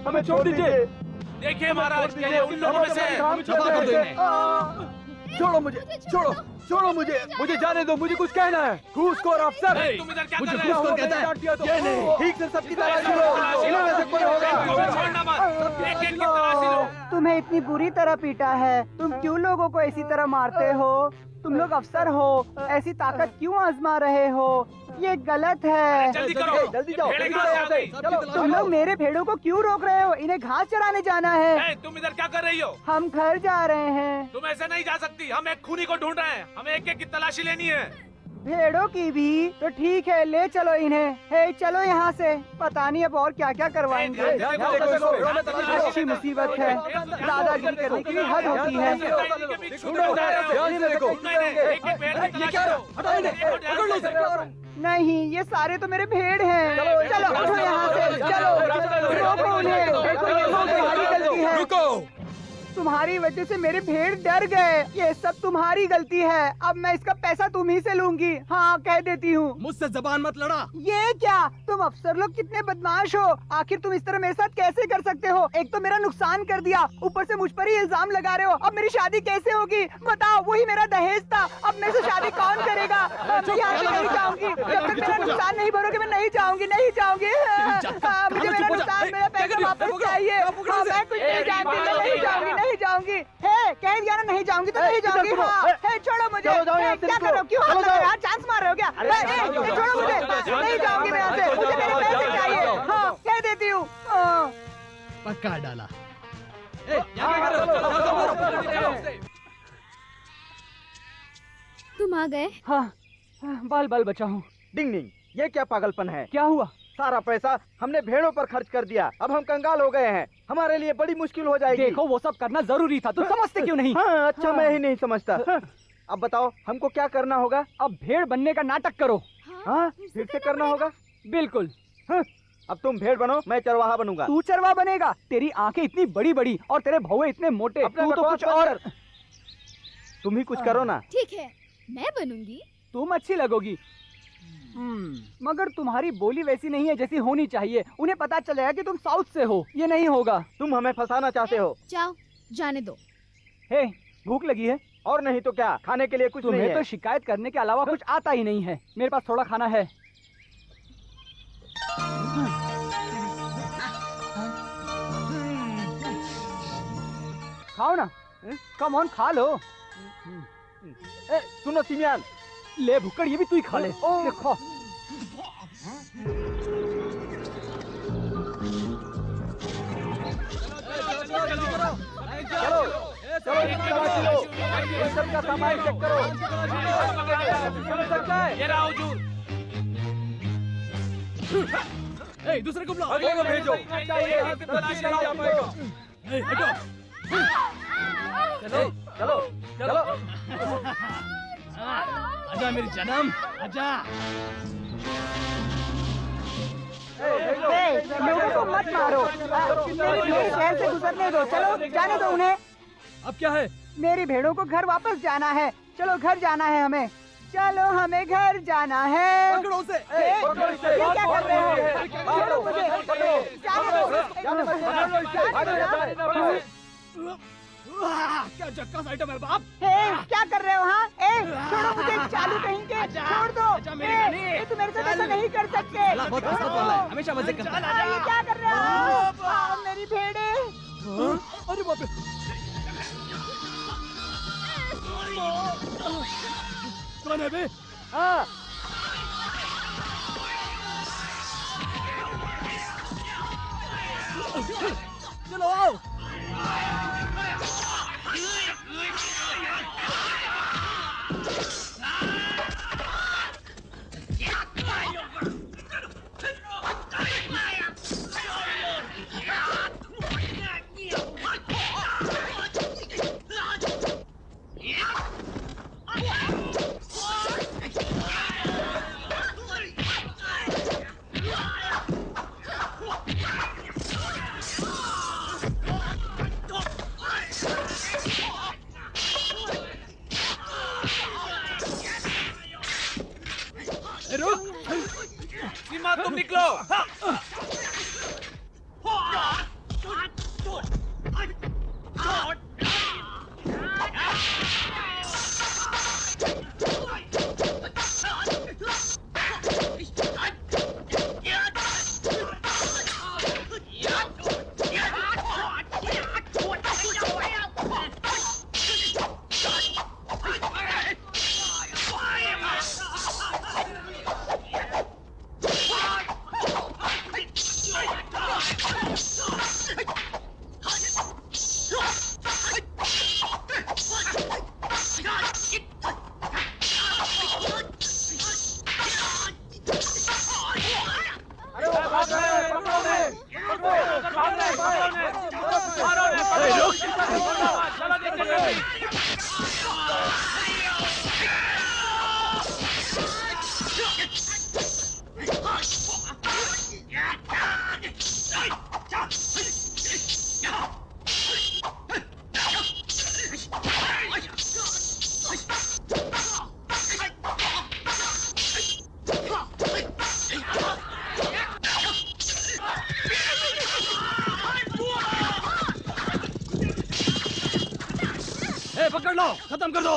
हमें छोड़ दीजिए। देखिए महाराज, ये उन लोगों में से छोड़ो मुझे, छोड़ो, छोड़ो मुझे, मुझे जाने दो, मुझे कुछ कहना है। घूसखोर अफसर, तुम इधर क्या मुझे कर रहे हो? घूसखोर कहता है। ये नहीं, ठीक से सबकी तलाशी लो, इनमें से कोई होगा। छोड़ना मत, एक एक की तलाशी लो। तुम्हें इतनी बुरी तरह पीटा है, तुम क्यों लोगों को इसी तरह मारते हो? तुम लोग अफसर हो, ऐसी ताकत क्यों आजमा रहे हो? ये गलत है। जल्दी करो, जल्दी जाओ, भेड़ें जल्दी कहाँ से आ गई? चलो, तुम लोग मेरे भेड़ों को क्यों रोक रहे हो? इन्हें घास चराने जाना है। तुम इधर क्या कर रही हो? हम घर जा रहे हैं। तुम ऐसे नहीं जा सकती, हम एक खूनी को ढूंढ रहे हैं, हमें एक एक की तलाशी लेनी है। भेड़ों की भी? तो ठीक है, ले चलो इन्हें। हे चलो यहाँ से, पता नहीं अब और क्या क्या करवाएंगे। अच्छी मुसीबत है, दादागिरी करने की भी हद होती है। नहीं, ये सारे तो मेरे भेड़ हैं। चलो उठो यहाँ से, चलो रोको उन्हें। देखो ये सब तुम्हारी गलती है। रुको। तुम्हारी वजह से मेरे भेड़ डर गए। ये सब तुम्हारी गलती है। अब मैं इसका पैसा तुम ही से लूंगी। हाँ, कह देती हूँ। मुझसे जबान मत लड़ा। ये क्या? तुम अफसर लोग कितने बदमाश हो। आखिर तुम इस तरह मेरे साथ कैसे कर सकते हो? एक तो मेरा नुकसान कर दिया, ऊपर से मुझ पर ही इल्जाम लगा रहे हो। अब मेरी शादी कैसे होगी? बताओ, वही मेरा दहेज था। अब मेरे से शादी कौन करेगा? मैं यहाँ से नहीं जाऊंगी। जब तक मेरा नुकसान नहीं भरोगे मैं नहीं जाऊंगी, नहीं जाऊंगी। मुझे मेरा नुकसान, मेरा पैसा वापस चाहिए। मैं कुछ नहीं जानती, मैं नहीं जाऊंगी, नहीं जाऊंगी। हे, कह दिया ना नहीं जाऊंगी तो नहीं जाऊंगी। हाँ, हे, छोड़ो मुझे। क्या कर रहे हो? क्यों हाथ लगा रहे हो? चांस मार रहे हो क्या? छोड़ो मुझे, नहीं जाऊंगी मैं यहाँ से। मुझे मेरे पैसे चाहिए। हाँ, कह देती हूँ। पक्का डाला। यहाँ क्या कर रहे हो? तुम आ गए? हाँ, बाल बाल बचा हूँ। डिंग डिंग, ये क्या पागलपन है? क्या हुआ? सारा पैसा हमने भेड़ों पर खर्च कर दिया, अब हम कंगाल हो गए हैं। हमारे लिए बड़ी मुश्किल हो जाएगी। देखो, वो सब करना जरूरी था, तुम समझते क्यों नहीं? हाँ, अच्छा मैं ही नहीं समझता। अब बताओ हमको क्या करना होगा? अब भेड़ बनने का नाटक करो। हाँ, फिर से करना होगा? बिल्कुल। अब तुम भेड़ बनो, मैं चरवाहा बनूंगा। तू चरवाहा बनेगा? तेरी आंखें इतनी बड़ी बड़ी और तेरे भौवे इतने मोटे। तू तो कुछ और। तुम ही कुछ करो ना। ठीक है, मैं बनूंगी। तुम अच्छी लगोगी, मगर तुम्हारी बोली वैसी नहीं है जैसी होनी चाहिए। उन्हें पता चलेगा कि तुम साउथ से हो। ये नहीं होगा। तुम हमें फंसाना चाहते हो। जाओ, जाने दो। हे, भूख लगी है? और नहीं तो क्या, खाने के लिए कुछ नहीं है। तुम्हें तो शिकायत करने के अलावा कुछ आता ही नहीं है। मेरे पास थोड़ा खाना है। खाओ ना, कम ऑन खा लो। सुनो सिमियन, ले भुक्कड़, ये भी तू ही खा ले। ले खा। चलो ये सबका सामान चेक करो। चल सकता है। ये रहा हुजूर। दूसरे को बुलाओ। अगले को भेजो। हटो। चलो चलो चलो। आजा मेरी जन्म, आजा। लोगों को मत मारो, मेरी भेड़ शहर से गुजरने दो। चलो जाने दो उन्हें। अब क्या है? मेरी भेड़ों को घर वापस जाना है। चलो घर जाना है हमें। चलो हमें घर जाना है। पकड़ो उसे। ये क्या कर रहे हो? छोड़ो मुझे। जाने दो। क्या जक्कास आइटम है बाप। क्या कर रहे हो? हाँ, छोड़ो मुझे, चालू कहीं के। छोड़ दो। तुम मेरे साथ ऐसा नहीं कर सकते। बहुत हंसत वाला है, हमेशा मजे करता है। ये क्या कर रहे हो? मेरी भेड़े। अरे बाप रे। कौन है बे? हाँ, चलो आओ। सीमा, तुम निकलो। पकड़ लो, खत्म कर दो।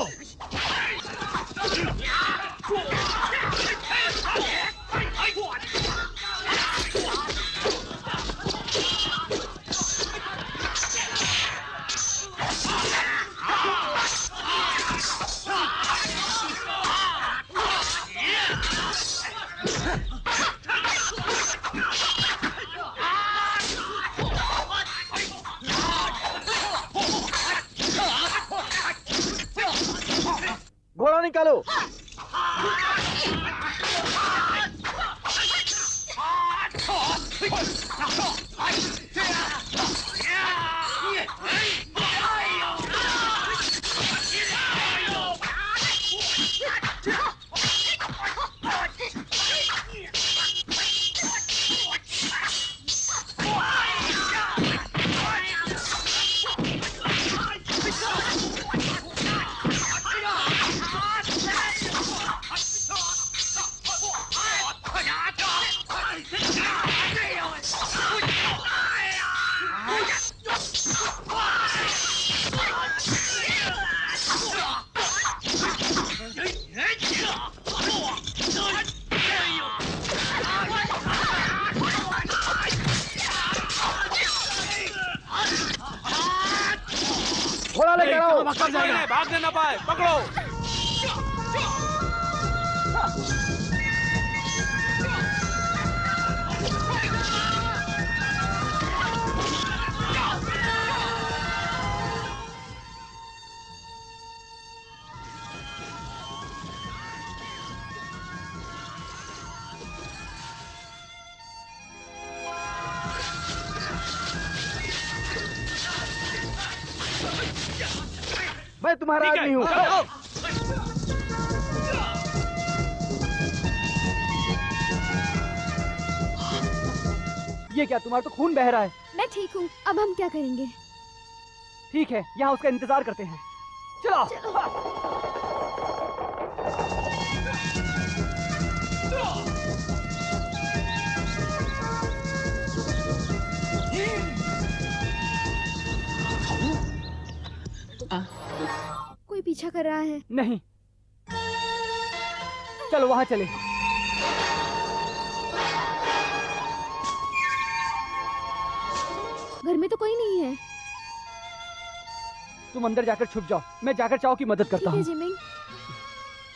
घोड़ा निकालो। धमाका जाएगा। भागने ना पाए, पकड़ो। मैं तुम्हारा ठीक है, आदमी हूँ। चलो। ये क्या, तुम्हारा तो खून बह रहा है। मैं ठीक हूँ, अब हम क्या करेंगे? ठीक है, यहाँ उसका इंतजार करते हैं। चलो। कोई पीछा कर रहा है। नहीं, चलो वहां चले। घर में तो कोई नहीं है। तुम अंदर जाकर छुप जाओ, मैं जाकर चाओ की मदद ठीक करता है हूँ। जिमिंग,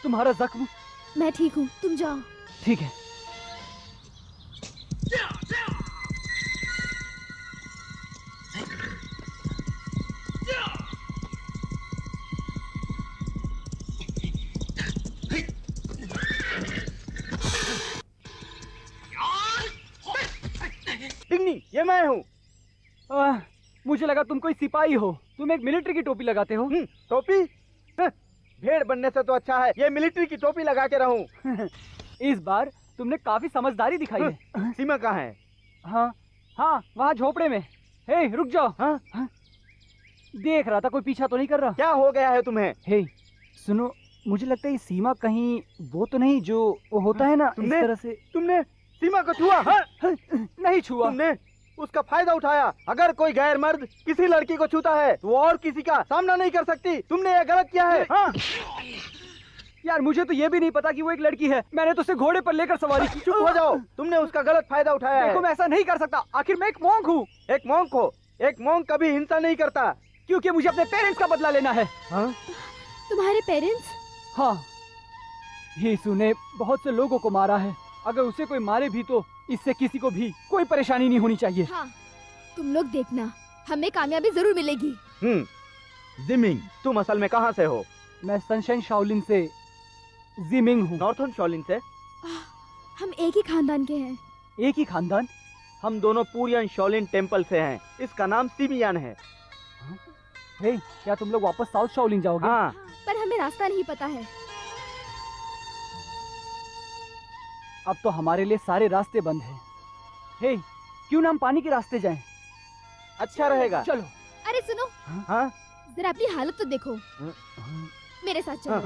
तुम्हारा जख्म? मैं ठीक हूँ, तुम जाओ। ठीक है। टिंगनी, ये मैं हूँ। मुझे लगा तुम कोई सिपाही हो। तुम एक मिलिट्री की टोपी लगाते हो। टोपी? भेड़ बनने से तो अच्छा है ये मिलिट्री की टोपी लगा के रहूं। इस बार तुमने काफी समझदारी दिखाई है। सीमा कहाँ है? हाँ हाँ, वहाँ झोपड़े में। हे, रुक जाओ। हाँ? देख रहा था कोई पीछा तो नहीं कर रहा। क्या हो गया है तुम्हें? हे, सुनो, मुझे लगता है ये सीमा कहीं वो तो नहीं जो वो होता है ना, इस तरह से। तुमने सीमा को छुआ? हाँ? नहीं छुआ। तुमने उसका फायदा उठाया। अगर कोई गैर मर्द किसी लड़की को छूता है तो और किसी का सामना नहीं कर सकती। तुमने ये गलत किया है। हाँ? यार मुझे तो ये भी नहीं पता कि वो एक लड़की है। मैंने तो उसे घोड़े पर लेकर सवारी की। चुप हो जाओ, तुमने उसका गलत फायदा उठाया है। देखो, मैं ऐसा नहीं कर सकता। आखिर मैं एक मॉन्क हूँ। एक मॉन्क हो? एक मॉन्क कभी हिंसा नहीं करता। क्योंकि मुझे अपने पेरेंट्स का बदला लेना है। हाँ? तुम्हारे पेरेंट्स? हाँ, यीशु ने बहुत से लोगों को मारा है। अगर उसे कोई मारे भी तो इससे किसी को भी कोई परेशानी नहीं होनी चाहिए। हाँ, तुम लोग देखना, हमें कामयाबी जरूर मिलेगी। जिमिंग, तुम असल में कहाँ से हो? मैं सनशाइन शाओलिन से जिमिंग हूँ। नॉर्थन शाओलिन से? हम एक ही खानदान के हैं। एक ही खानदान? हम दोनों पूरियन शाओलिन टेम्पल से हैं। इसका नाम सिमियान है। हे, क्या तुम लोग वापस साउथ शाओलिन जाओगे? हाँ। पर हमें रास्ता नहीं पता है। अब तो हमारे लिए सारे रास्ते बंद हैं। हे, क्यों ना हम पानी के रास्ते जाएं? अच्छा रहेगा। चलो। अरे सुनो, हाँ? जरा अपनी हालत तो देखो। मेरे साथ चलो।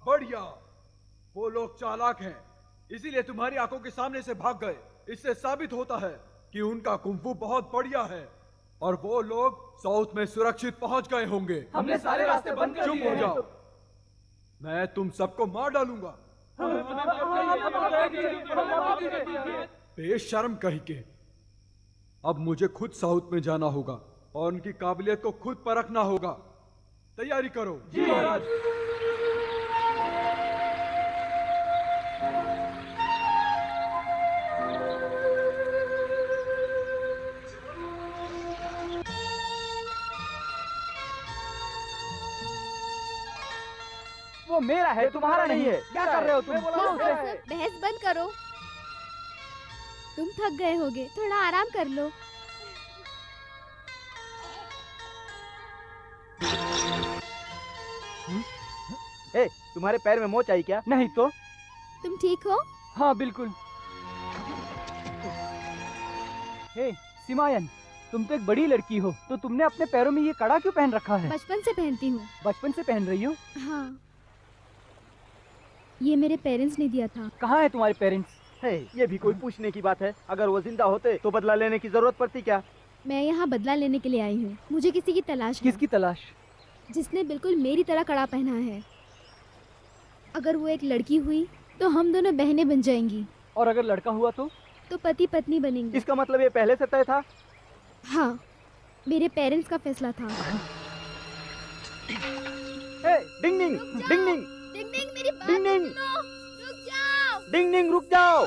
बढ़िया, वो लोग चालाक हैं, इसीलिए तुम्हारी आंखों के सामने से भाग गए। इससे साबित होता है कि उनका कुंफू बहुत बढ़िया है और वो लोग साउथ में सुरक्षित पहुंच गए होंगे। हमने सारे रास्ते बंद कर चुप दिए हो हैं। जाओ, मैं तुम सबको मार डालूंगा। बेशर्म कहीं के। अब मुझे खुद साउथ में जाना होगा और उनकी काबिलियत को खुद परखना होगा। तैयारी करो। जी महाराज। वो मेरा है, तुम्हारा नहीं है। क्या कर रहे हो तुम? बहस बंद करो। तुम थक गए होगे, थोड़ा आराम कर लो। ए, तुम्हारे पैर में मोच आई क्या? नहीं तो। तुम ठीक हो? हाँ बिल्कुल। हे सिमायन, तुम तो एक बड़ी लड़की हो, तो तुमने अपने पैरों में ये कड़ा क्यों पहन रखा है? बचपन से पहनती हूँ। बचपन से पहन रही हो? हाँ, ये मेरे पेरेंट्स ने दिया था। कहाँ है तुम्हारे पेरेंट्स? है, ये भी कोई पूछने की बात है? अगर वो जिंदा होते तो बदला लेने की जरूरत पड़ती क्या? मैं यहाँ बदला लेने के लिए आई हूँ। मुझे किसी की तलाश है। किसकी तलाश? जिसने बिल्कुल मेरी तरह कड़ा पहना है। अगर वो एक लड़की हुई तो हम दोनों बहनें बन जाएंगी। और अगर लड़का हुआ तो? तो पति पत्नी बनेंगे। इसका मतलब ये पहले से तय था? हाँ, मेरे पेरेंट्स का फैसला था। ए, डिंग डिंग रुक जाओ। डिंग डिंग डिंग डिंग मेरी बात डिंग डिंग सुनो। रुक जाओ। डिंग डिंग रुक जाओ।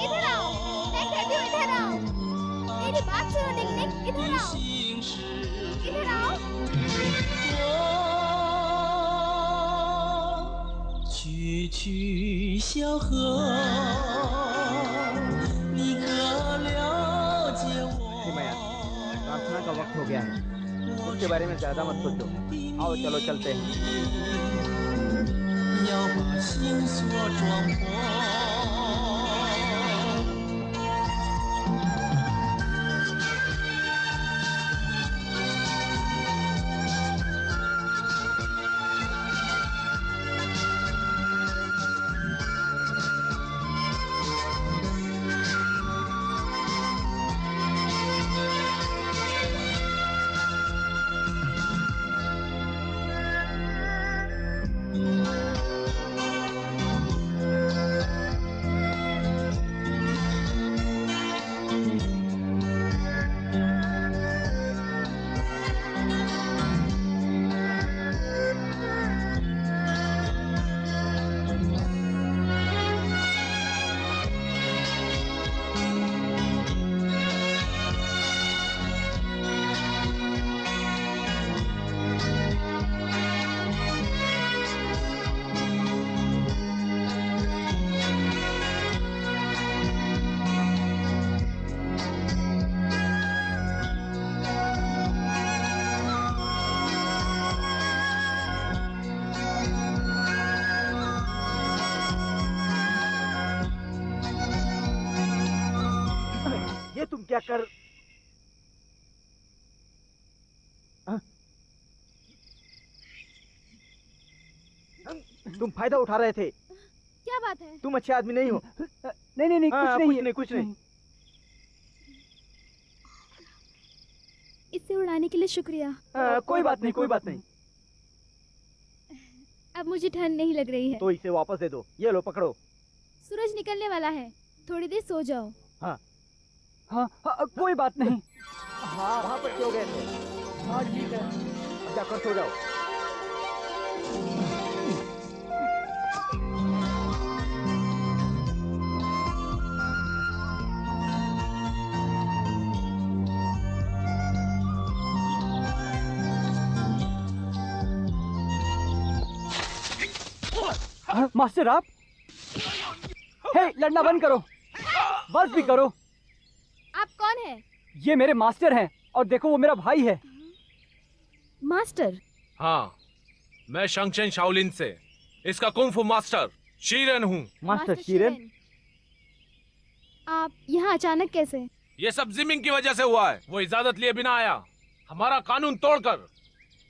इधर आओ, मैं कहती हूँ इधर आओ। मेरी बात सुनो डिंग डिंग, इधर आओ। इधर आओ। 去去小河，你可了解我？ प्रार्थना का वक्त हो गया है, उसके बारे में ज्यादा मत सोचो। आओ चलो चलते हैं। 要把心所装破。 ये तुम क्या कर? तुम फायदा उठा रहे थे। क्या बात है? तुम अच्छे आदमी नहीं हो। नहीं नहीं नहीं, हाँ, कुछ नहीं है, कुछ नहीं। इससे उड़ाने के लिए शुक्रिया। कोई बात नहीं, कोई बात नहीं। अब मुझे ठंड नहीं लग रही है। तो इसे वापस दे दो। ये लो पकड़ो। सूरज निकलने वाला है, थोड़ी देर सो जाओ। हाँ हाँ, कोई बात नहीं। हाँ, वहाँ पर क्यों गए थे? हाँ ठीक है, अब जाकर सो जाओ। मास्टर आप? हे, लड़ना बंद करो, बस भी करो। आप कौन है? ये मेरे मास्टर हैं और देखो वो मेरा भाई है। मास्टर? हाँ, मैं शंगचेन शाओलिन से इसका कुंग-फू मास्टर शीरेन हूँ। मास्टर शीरेन? आप यहाँ अचानक कैसे? ये सब जिमिंग की वजह से हुआ है। वो इजाजत लिए बिना आया, हमारा कानून तोड़कर।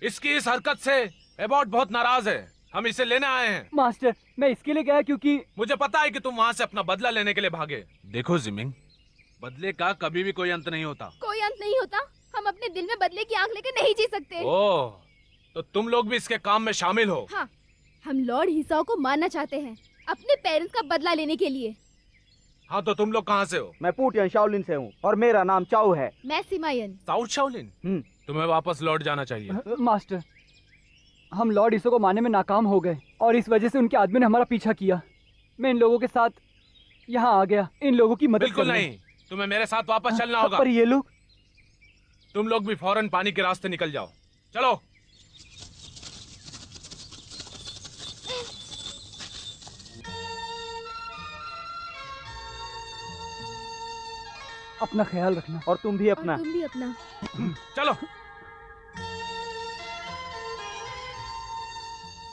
इसकी इस हरकत से एबॉट बहुत नाराज है। हम इसे लेने आए हैं। मास्टर, मैं इसके लिए गया क्योंकि मुझे पता है कि तुम वहाँ से अपना बदला लेने के लिए भागे। देखो जिमिंग, बदले का कभी भी कोई अंत नहीं होता। कोई अंत नहीं होता। हम अपने दिल में बदले की आंख लेकर नहीं जी सकते। ओह, तो तुम लोग भी इसके काम में शामिल हो। हाँ, हम लॉर्ड हिसाओ को मारना चाहते हैं अपने पेरेंट्स का बदला लेने के लिए। हाँ, तो तुम लोग कहाँ से हो? मैं पूटियन शाओलिन से हूँ और मेरा नाम चाओ है। मैं सिमायन। South Shaolin? तुम्हें वापस लौट जाना चाहिए। मास्टर, हम लॉर्ड ईसो को मारने में नाकाम हो गए और इस वजह से उनके आदमी ने हमारा पीछा किया। मैं इन लोगों के साथ यहाँ आ गया, इन लोगों की मदद बिल्कुल करने। नहीं, तुम्हें मेरे साथ वापस चलना होगा। पर ये लोग? तुम लोग भी फौरन पानी के रास्ते निकल जाओ। चलो। अपना ख्याल रखना। और तुम भी अपना। और तुम भी अपना। चलो।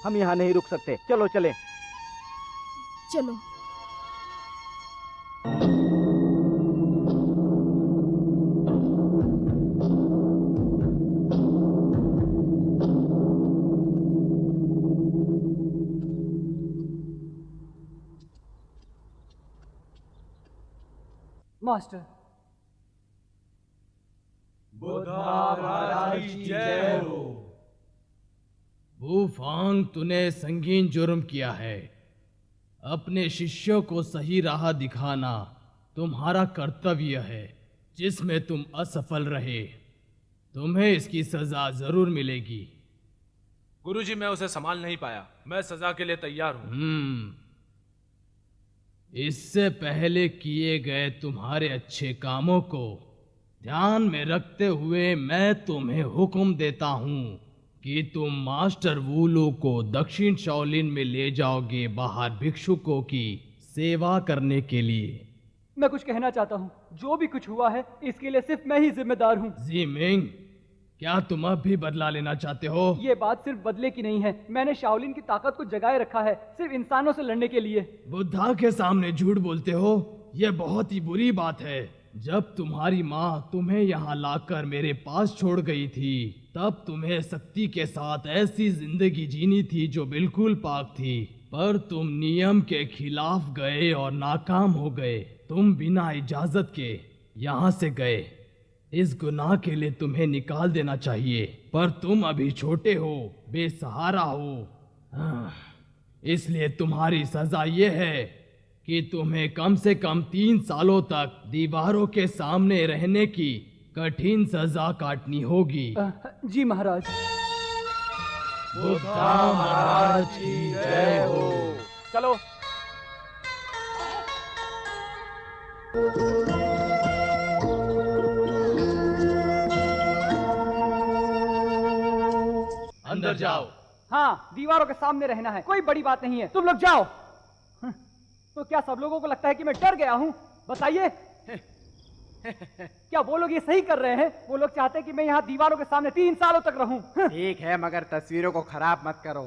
हम यहाँ नहीं रुक सकते, चलो चले। चलो। मास्टर। बुद्धा महाराज की जय हो। वुफांग, तूने संगीन जुर्म किया है। अपने शिष्यों को सही राह दिखाना तुम्हारा कर्तव्य है, जिसमें तुम असफल रहे। तुम्हें इसकी सजा जरूर मिलेगी। गुरुजी, मैं उसे संभाल नहीं पाया। मैं सजा के लिए तैयार हूँ। इससे पहले किए गए तुम्हारे अच्छे कामों को ध्यान में रखते हुए मैं तुम्हें हुक्म देता हूँ कि तुम मास्टर वुलू को दक्षिण शाओलिन में ले जाओगे, बाहर भिक्षुकों की सेवा करने के लिए। मैं कुछ कहना चाहता हूँ। जो भी कुछ हुआ है इसके लिए सिर्फ मैं ही जिम्मेदार हूँ। ज़ीमिंग, क्या तुम अब भी बदला लेना चाहते हो? ये बात सिर्फ बदले की नहीं है। मैंने शाओलिन की ताकत को जगाए रखा है, सिर्फ इंसानों से लड़ने के लिए। बुद्धा के सामने झूठ बोलते हो? यह बहुत ही बुरी बात है। जब तुम्हारी माँ तुम्हें यहाँ लाकर मेरे पास छोड़ गई थी, तब तुम्हें शक्ति के साथ ऐसी जिंदगी जीनी थी जो बिल्कुल पाक थी, पर तुम नियम के खिलाफ गए और नाकाम हो गए। तुम बिना इजाजत के यहाँ से गए। इस गुनाह के लिए तुम्हें निकाल देना चाहिए, पर तुम अभी छोटे हो, बेसहारा हो। इसलिए तुम्हारी सजा ये है कि तुम्हें कम से कम 3 सालों तक दीवारों के सामने रहने की कठिन सजा काटनी होगी। जी महाराज। बुद्धा महाराज की जय हो। चलो। अंदर जाओ। हाँ, दीवारों के सामने रहना है, कोई बड़ी बात नहीं है। तुम लोग जाओ। तो क्या सब लोगों को लगता है कि मैं डर गया हूँ? बताइए। क्या वो लोग ये सही कर रहे हैं? वो लोग चाहते हैं कि मैं यहाँ दीवारों के सामने 3 सालों तक रहूं। ठीक है, मगर तस्वीरों को खराब मत करो।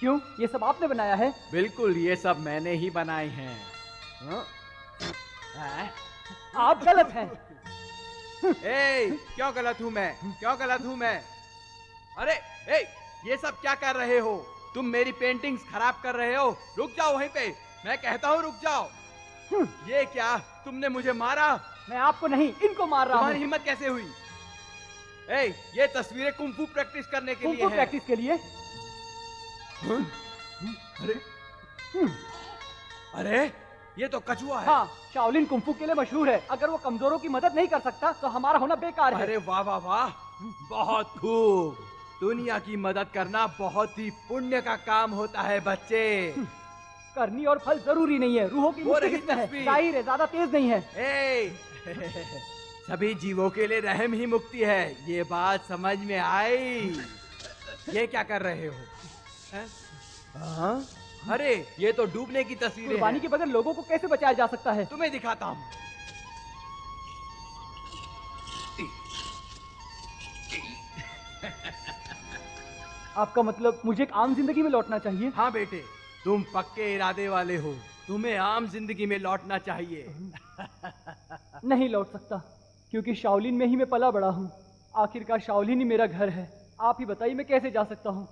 क्यों? ये सब आपने बनाया है? बिल्कुल, ये सब मैंने ही बनाए हैं। आप गलत हैं। क्यों गलत हूँ मैं? क्यों गलत हूँ मैं? अरे ये सब क्या कर रहे हो? तुम मेरी पेंटिंग्स खराब कर रहे हो। रुक जाओ वहीं पे, मैं कहता हूँ रुक जाओ। ये क्या, तुमने मुझे मारा? मैं आपको नहीं, इनको मार रहा हूँ। तुम्हारी हिम्मत कैसे हुई? ये तस्वीरें कुंफू प्रैक्टिस करने के लिए कुंफू हैं। प्रैक्टिस के लिए? अरे ये तो कछुआ है। हाँ, शाओलिन कुंफू के लिए मशहूर है। अगर वो कमजोरों की मदद नहीं कर सकता तो हमारा होना बेकार है। अरे वाह वाह वाह, बहुत खूब। दुनिया की मदद करना बहुत ही पुण्य का काम होता है बच्चे। करनी और फल जरूरी नहीं है। रूहों की मुक्ति किसमें है? जाहिर है, ज्यादा तेज नहीं है। सभी जीवों के लिए रहम ही मुक्ति है, ये बात समझ में आई। ये क्या कर रहे हो? अरे ये तो डूबने की तस्वीरें कुर्बानी हैं। के बगैर लोगों को कैसे बचाया जा सकता है? तुम्हें दिखाता हूँ। आपका मतलब मुझे एक आम जिंदगी में लौटना चाहिए? हाँ बेटे, तुम पक्के इरादे वाले हो। तुम्हें आम जिंदगी में लौटना चाहिए। नहीं लौट सकता, क्योंकि शाओलिन में ही मैं पला बड़ा हूँ। आखिरकार शाओलिन ही मेरा घर है। आप ही बताइए मैं कैसे जा सकता हूँ?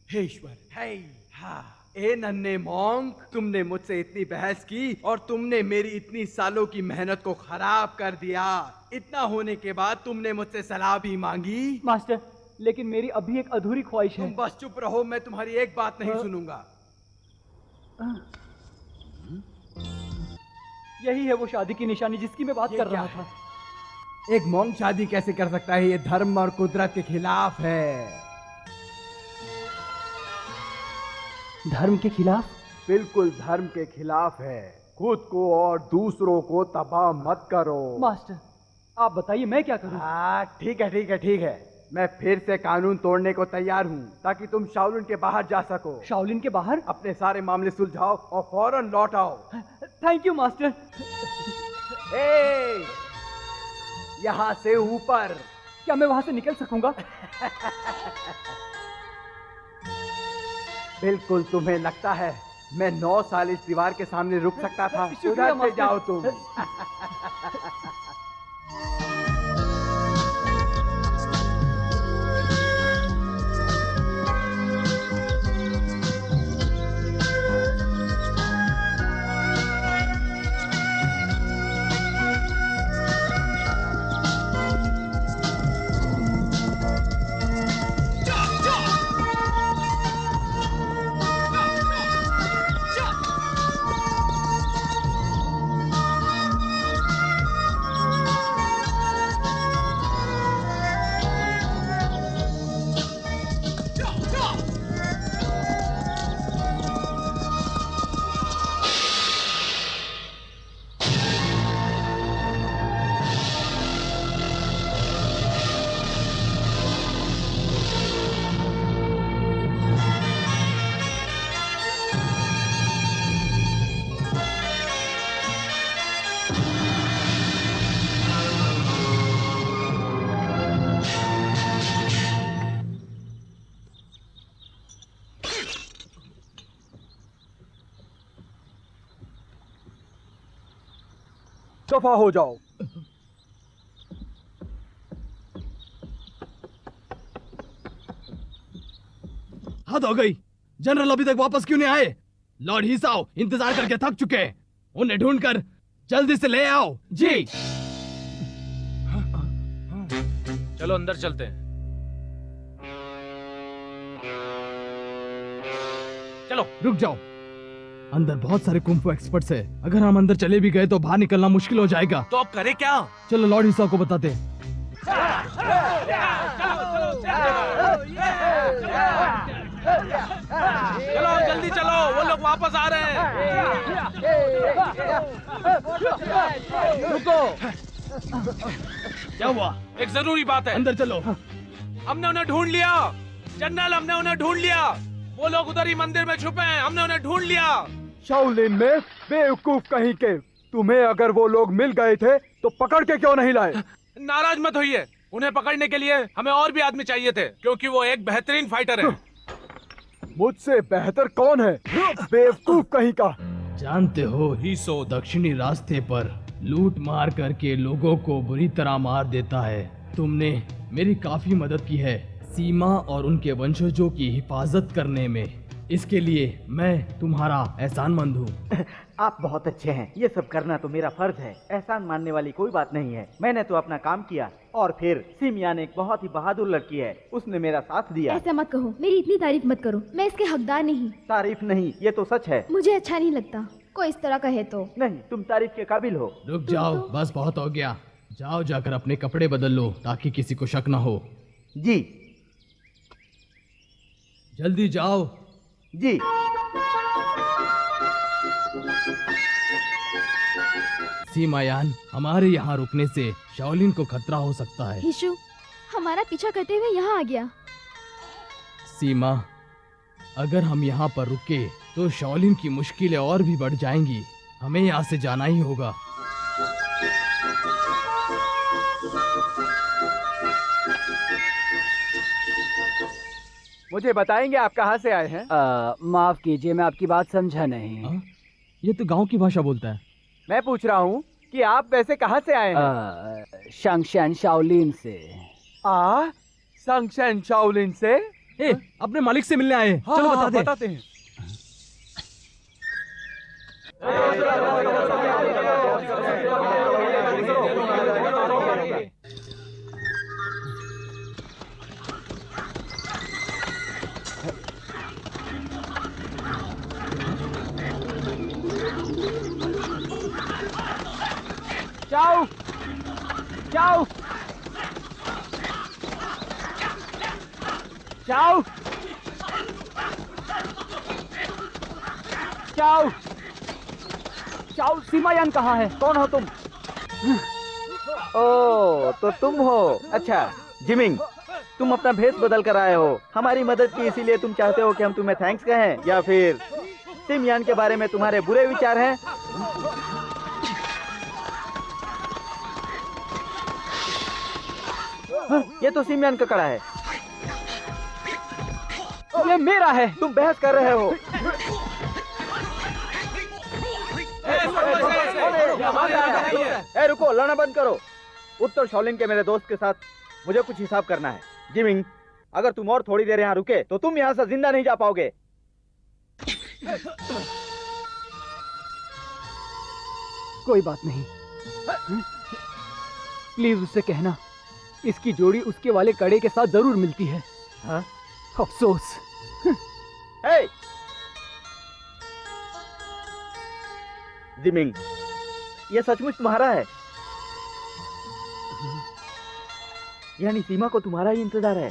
हे ईश्वर, ए नन्हे मॉन्क, तुमने मुझसे इतनी बहस की और तुमने मेरी इतनी सालों की मेहनत को खराब कर दिया। इतना होने के बाद तुमने मुझसे सलाह भी मांगी। मास्टर, लेकिन मेरी अभी एक अधूरी ख्वाहिश है। तुम बस चुप रहो, मैं तुम्हारी एक बात नहीं सुनूंगा। यही है वो शादी की निशानी जिसकी मैं बात कर रहा था। एक मॉन्क शादी कैसे कर सकता है? ये धर्म और कुदरत के खिलाफ है। धर्म के खिलाफ? बिल्कुल धर्म के खिलाफ है। खुद को और दूसरों को तबाह मत करो। मास्टर आप बताइए मैं क्या करूं? ठीक है ठीक है ठीक है, मैं फिर से कानून तोड़ने को तैयार हूँ ताकि तुम शाओलिन के बाहर जा सको। शाओलिन के बाहर? अपने सारे मामले सुलझाओ और फौरन लौट आओ। Thank you master. यहाँ से ऊपर। क्या मैं वहां से निकल सकूंगा? बिल्कुल, तुम्हें लगता है मैं 9 साल इस दीवार के सामने रुक सकता था? उधर से जाओ तुम। दफा हो जाओ। हद हो गई। जनरल अभी तक वापस क्यों नहीं आए? लॉर्ड हिसाओ इंतजार करके थक चुके हैं। उन्हें ढूंढकर जल्दी से ले आओ। जी। चलो अंदर चलते हैं। चलो। रुक जाओ, अंदर बहुत सारे कुंफू एक्सपर्ट्स हैं। अगर हम अंदर चले भी गए तो बाहर निकलना मुश्किल हो जाएगा। तो अब करें क्या? चलो लॉर्ड हिसाओ को बताते हैं। चलो जल्दी चलो, वो लोग वापस आ रहे हैं। रुको। क्या हुआ? एक जरूरी बात है। अंदर चलो। हमने उन्हें ढूंढ लिया जनरल, हमने उन्हें ढूंढ लिया। वो लोग उधर ही मंदिर में छुपे हैं, हमने उन्हें ढूंढ लिया। शाओलिन में बेवकूफ कहीं के, तुम्हें अगर वो लोग मिल गए थे तो पकड़ के क्यों नहीं लाए? नाराज मत होइए, उन्हें पकड़ने के लिए हमें और भी आदमी चाहिए थे, क्योंकि वो एक बेहतरीन फाइटर है। मुझसे बेहतर कौन है? बेवकूफ कहीं का। जानते हो हिसो दक्षिणी रास्ते पर लूट मार करके लोगों को बुरी तरह मार देता है। तुमने मेरी काफी मदद की है सीमा और उनके वंशजों की हिफाजत करने में। इसके लिए मैं तुम्हारा एहसानमंद हूँ। आप बहुत अच्छे हैं। ये सब करना तो मेरा फर्ज है। एहसान मानने वाली कोई बात नहीं है। मैंने तो अपना काम किया और फिर सिमियान एक बहुत ही बहादुर लड़की है, उसने मेरा साथ दिया। ऐसा मत कहो, मेरी इतनी तारीफ मत करो। मैं इसके हकदार नहीं। तारीफ नहीं, ये तो सच है। मुझे अच्छा नहीं लगता कोई इस तरह कहे तो। नहीं, तुम तारीफ के काबिल हो। रुक जाओ, बस बहुत हो गया। जाओ जाकर अपने कपड़े बदल लो ताकि किसी को शक न हो। जी। जल्दी जाओ। जी। सीमायान, हमारे यहाँ रुकने से शाओलिन को खतरा हो सकता है। हिशु हमारा पीछा करते हुए यहाँ आ गया। सीमा, अगर हम यहाँ पर रुके तो शाओलिन की मुश्किलें और भी बढ़ जाएंगी। हमें यहाँ से जाना ही होगा। मुझे बताएंगे आप कहाँ से आए हैं? माफ कीजिए, मैं आपकी बात समझा नहीं। ये तो गांव की भाषा बोलता है। मैं पूछ रहा हूँ कि आप वैसे कहाँ से आए हैं? शंगशन शाओलिन से। शंगशन शाओलिन से? अपने मालिक से मिलने आए। चलो बताते हैं। जाओ जाओ जाओ। चाओ चाओ, सीमायान कहाँ है? कौन हो तुम? ओ, तो तुम हो। अच्छा जिमिंग, तुम अपना भेष बदल कर आए हो हमारी मदद की, इसीलिए तुम चाहते हो कि हम तुम्हें थैंक्स कहें, या फिर सिमयान के बारे में तुम्हारे बुरे विचार हैं? ये तो सिमयान का कड़ा है। ये मेरा है। तुम बहस कर रहे हो। ए रुको, लड़ना बंद करो। उत्तर शाओलिन के मेरे दोस्त के साथ मुझे कुछ हिसाब करना है। जिमिंग, अगर तुम और थोड़ी देर यहाँ रुके तो तुम यहाँ से जिंदा नहीं जा पाओगे। कोई बात नहीं, प्लीज उससे कहना इसकी जोड़ी उसके वाले कड़े के साथ जरूर मिलती है। हाँ? अफसोस। हे! जिमिंग, ये सचमुच तुम्हारा है? यानी सीमा को तुम्हारा ही इंतजार है?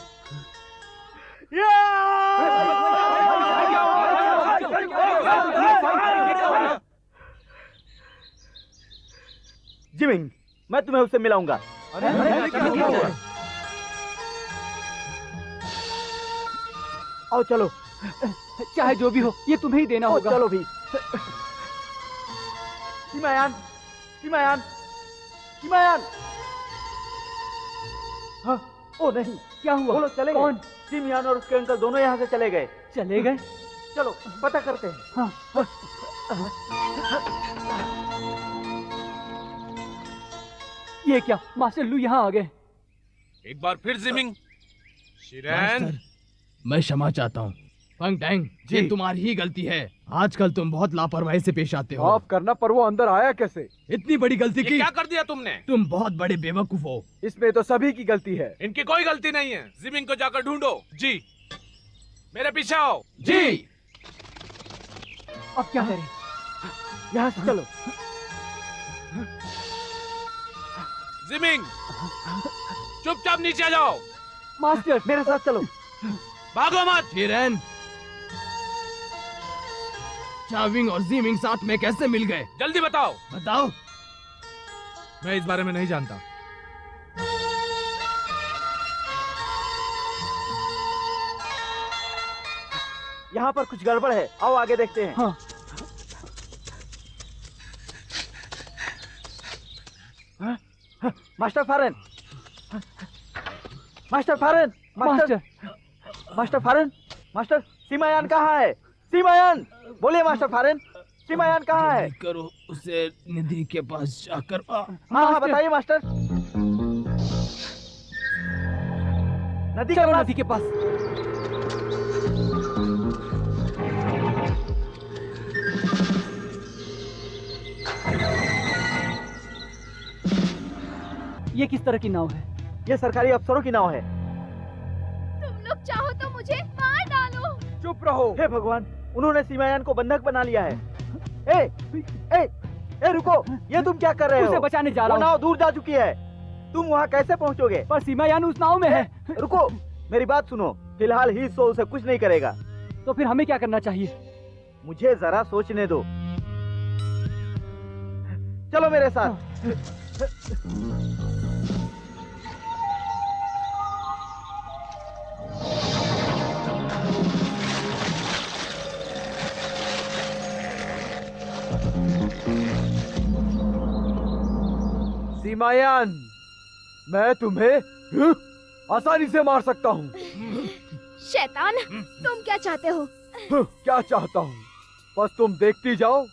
जिमिंग, मैं तुम्हें उससे मिलाऊंगा। आओ चलो। चाहे जो भी हो, ये तुम्हें ही देना होगा। चलो भी। सीमायान, सीमायान, सीमायान। हाँ, ओ नहीं, क्या हुआ? बोलो, चले गए? कौन? सीमायान और उसके अंकल दोनों यहाँ से चले गए। चले गए? चलो पता करते हैं। हाँ। ये क्या, मास्टर लू यहाँ आ गए। एक बार फिर जिमिंग। शिरेन, मैं क्षमा चाहता हूँ। फंग टैंग, ये तुम्हारी ही गलती है। आजकल तुम बहुत लापरवाही से पेश आते हो। माफ करना, पर वो अंदर आया कैसे? इतनी बड़ी गलती ये की? क्या कर दिया तुमने? तुम बहुत बड़े बेवकूफ हो। इसमें तो सभी की गलती है। इनकी कोई गलती नहीं है। जिमिंग को जाकर ढूंढो। जी, मेरे पीछे आओ। जी। अब क्या करें? यहाँ से चलो। जिमिंग, चुपचाप नीचे आ जाओ। मास्टर, मेरे साथ चलो। भागो मत। शिरेन, चाविंग और जीमिंग साथ में कैसे मिल गए? जल्दी बताओ। बताओ। मैं इस बारे में नहीं जानता। यहाँ पर कुछ गड़बड़ है, आओ आगे देखते हैं। हाँ। मास्टर फारेन, मास्टर फारेन, मास्टर, मास्टर फारेन, मास्टर सीमायान कहाँ है? सीमायान, बोलिए मास्टर फारेन, सीमायान कहाँ है? करो उसे निधि के पास जाकर। हाँ बताइए मास्टर। नदी के चलो पास। नदी के पास। ये किस तरह की नाव है? ये सरकारी अफसरों की नाव है। तुम लोग चाहो तो मुझे मार डालो। चुप रहो। हे भगवान, उन्होंने सीमायान को बंधक बना लिया है। ए रुको, ये तुम क्या कर रहे हो? उसे बचाने जा रहा हूँ। वो नाव दूर जा चुकी है, तुम वहाँ कैसे पहुँचोगे? पर सीमायान उस नाव में है। रुको, मेरी बात सुनो, फिलहाल ही सो उसे कुछ नहीं करेगा। तो फिर हमें क्या करना चाहिए? मुझे जरा सोचने दो। चलो मेरे साथ। सीमायान, मैं तुम्हें आसानी से मार सकता हूँ। शैतान, तुम क्या चाहते हो? क्या चाहता हूँ? बस तुम देखती जाओ।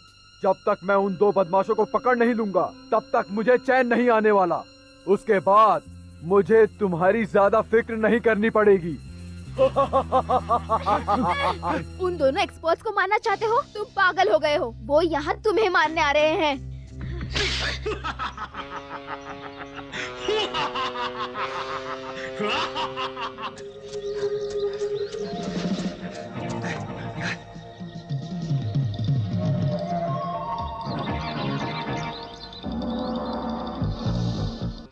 जब तक मैं उन दो बदमाशों को पकड़ नहीं लूंगा, तब तक मुझे चैन नहीं आने वाला। उसके बाद मुझे तुम्हारी ज्यादा फिक्र नहीं करनी पड़ेगी। उन दोनों एक्सपर्ट्स को मारना चाहते हो? तुम पागल हो गए हो। वो यहाँ तुम्हें मारने आ रहे हैं।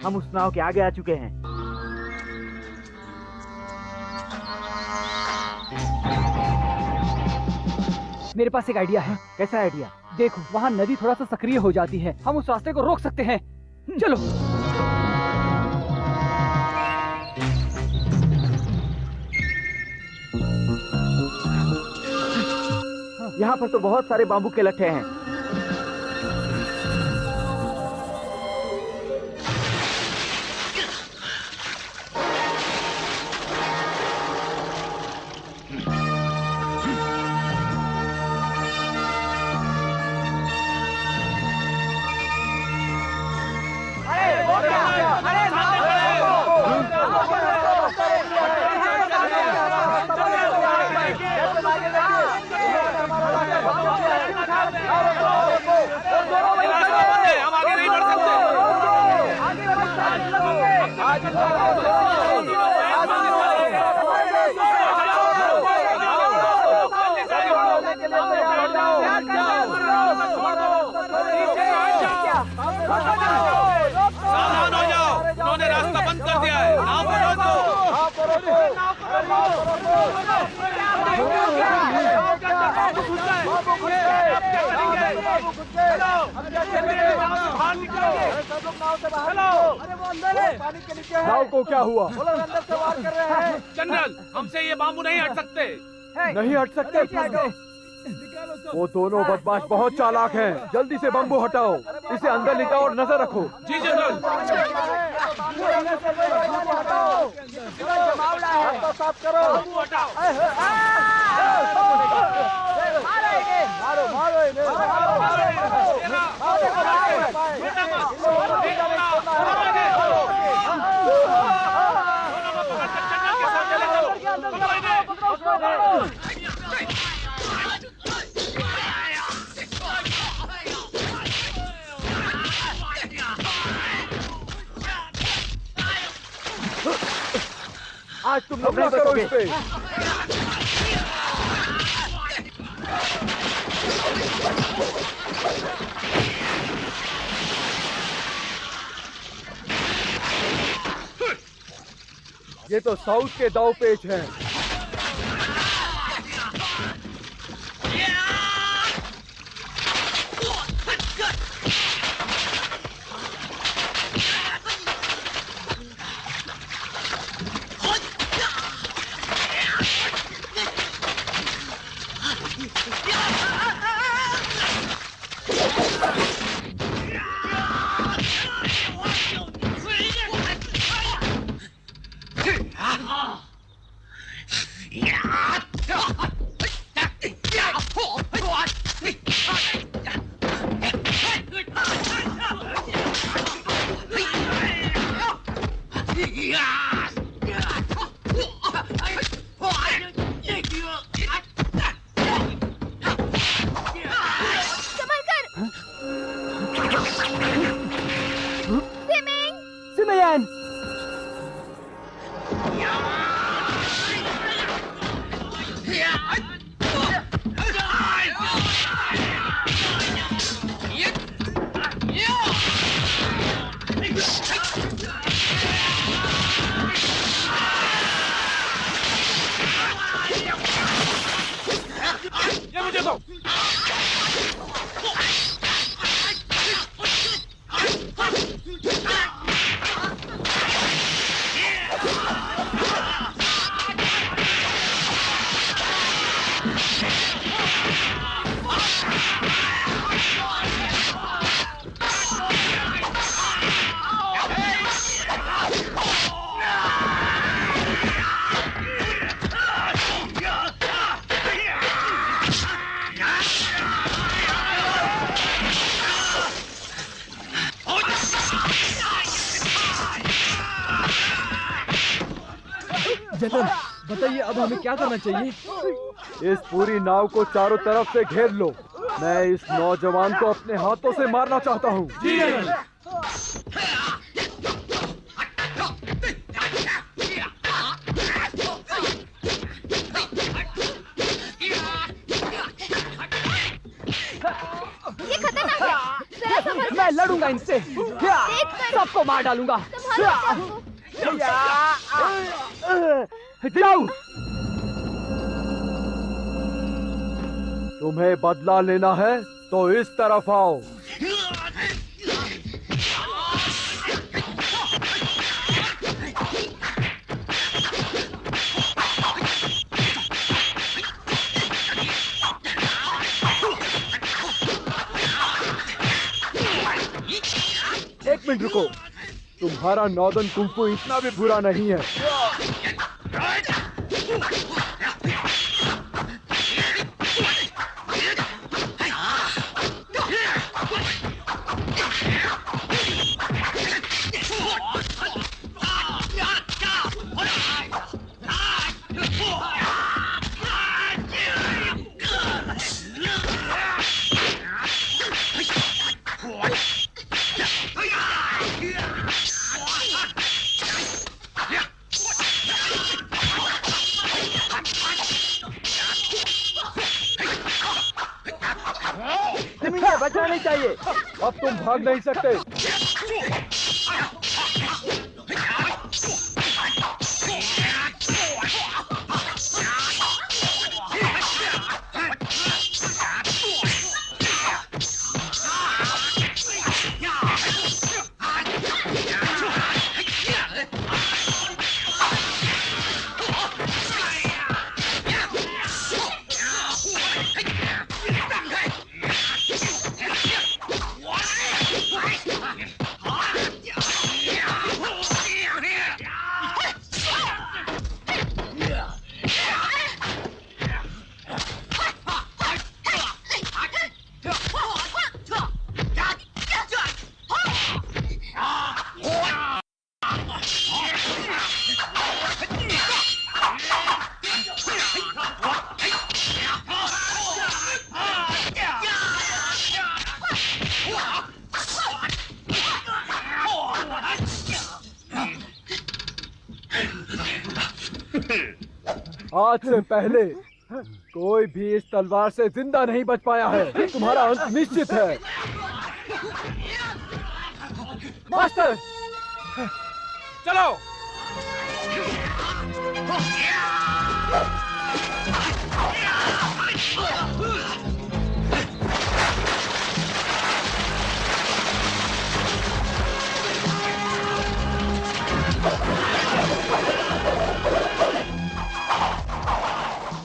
हम उस नाव के आगे आ चुके हैं। मेरे पास एक आइडिया है। कैसा आइडिया? देखो वहाँ नदी थोड़ा सा सक्रिय हो जाती है, हम उस रास्ते को रोक सकते हैं। चलो। यहाँ पर तो बहुत सारे बाम्बू के लट्ठे हैं। सावधान हो जाओ, उन्होंने रास्ता बंद कर दिया है। नाव को रोक दो। नाव को क्या हुआ? जनरल, हमसे ये बाम्बू नहीं हट सकते। नहीं हट सकते? वो दोनों बदमाश बहुत चालाक हैं। जल्दी से बम्बू हटाओ, इसे अंदर ले जाओ और नजर रखो। जी जनरल। साफ करो। मारो मारो आज तुम लोग नहीं बचोगे। ये तो साउथ के दाव पेच हैं। सिमयन! ये मुझे दो। जनरल बताइए अब हमें क्या करना चाहिए? इस पूरी नाव को चारों तरफ से घेर लो। मैं इस नौजवान को अपने हाथों से मारना चाहता हूँ। जी जनरल। ये खतरनाक है। जरा संभल कर। मैं लड़ूंगा इनसे, सबको मार डालूंगा। संभालो अपने आप को। जाओ। तुम्हें बदला लेना है तो इस तरफ आओ। एक मिनट रुको, तुम्हारा नॉर्दर्न कुंफू इतना भी बुरा नहीं है। बचना नहीं चाहिए, अब तुम भाग नहीं सकते। आज से पहले कोई भी इस तलवार से जिंदा नहीं बच पाया है। तुम्हारा अंत निश्चित है। मास्टर, चलो।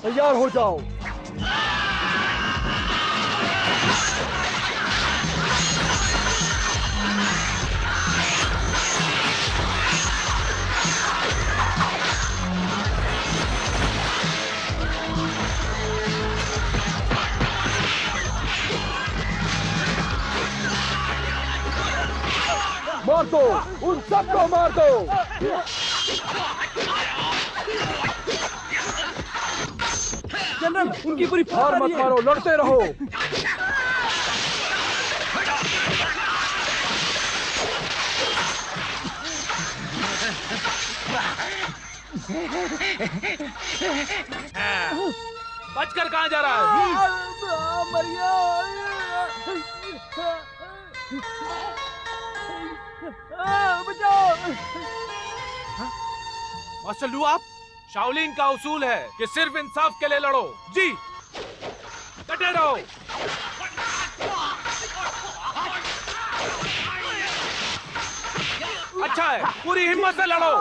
तैयार हो जाओ। मार दो, उन सबको मार दो। जनरल, उनकी पूरी हार मत मारो, लड़ते रहो। बचकर कहाँ जा रहा है? मास्टर लू, आप शाओलिन का उसूल है कि सिर्फ इंसाफ के लिए लड़ो। जी, डटे रहो। अच्छा है, पूरी हिम्मत से लड़ो।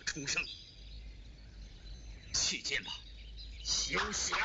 可重生。去见吧，休想！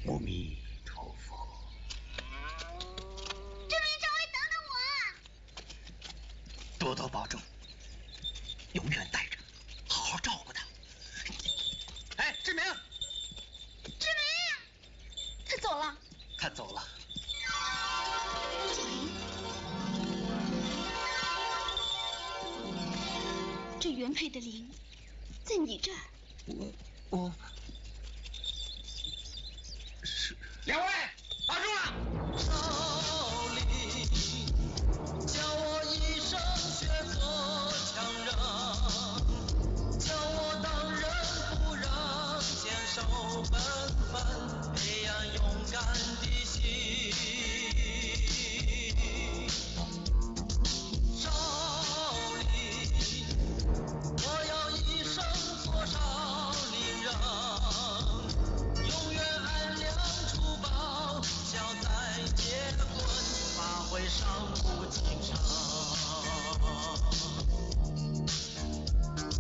阿弥陀佛。志明，稍微等等我。多多保重，永远带着，好好照顾他。哎，志明，志明，他走了。他走了。这原配的灵，在你这儿。我。两位，打住了！少林教我一生学做强人，教我当人不让，坚守本分，培养勇敢的心。少林，我要一生做少林人，永远安良。小仔结棍，发挥上古精神。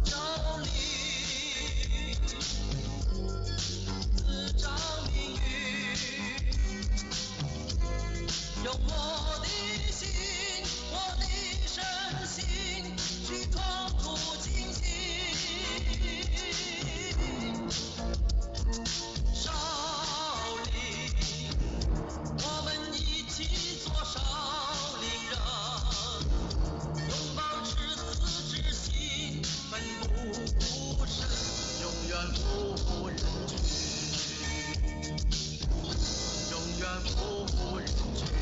少林自掌命运，用我的心，我的身心去闯出惊喜。少林。我们一起做少林人，拥抱赤子之心，奋不顾身，永远不负人群。然不人间。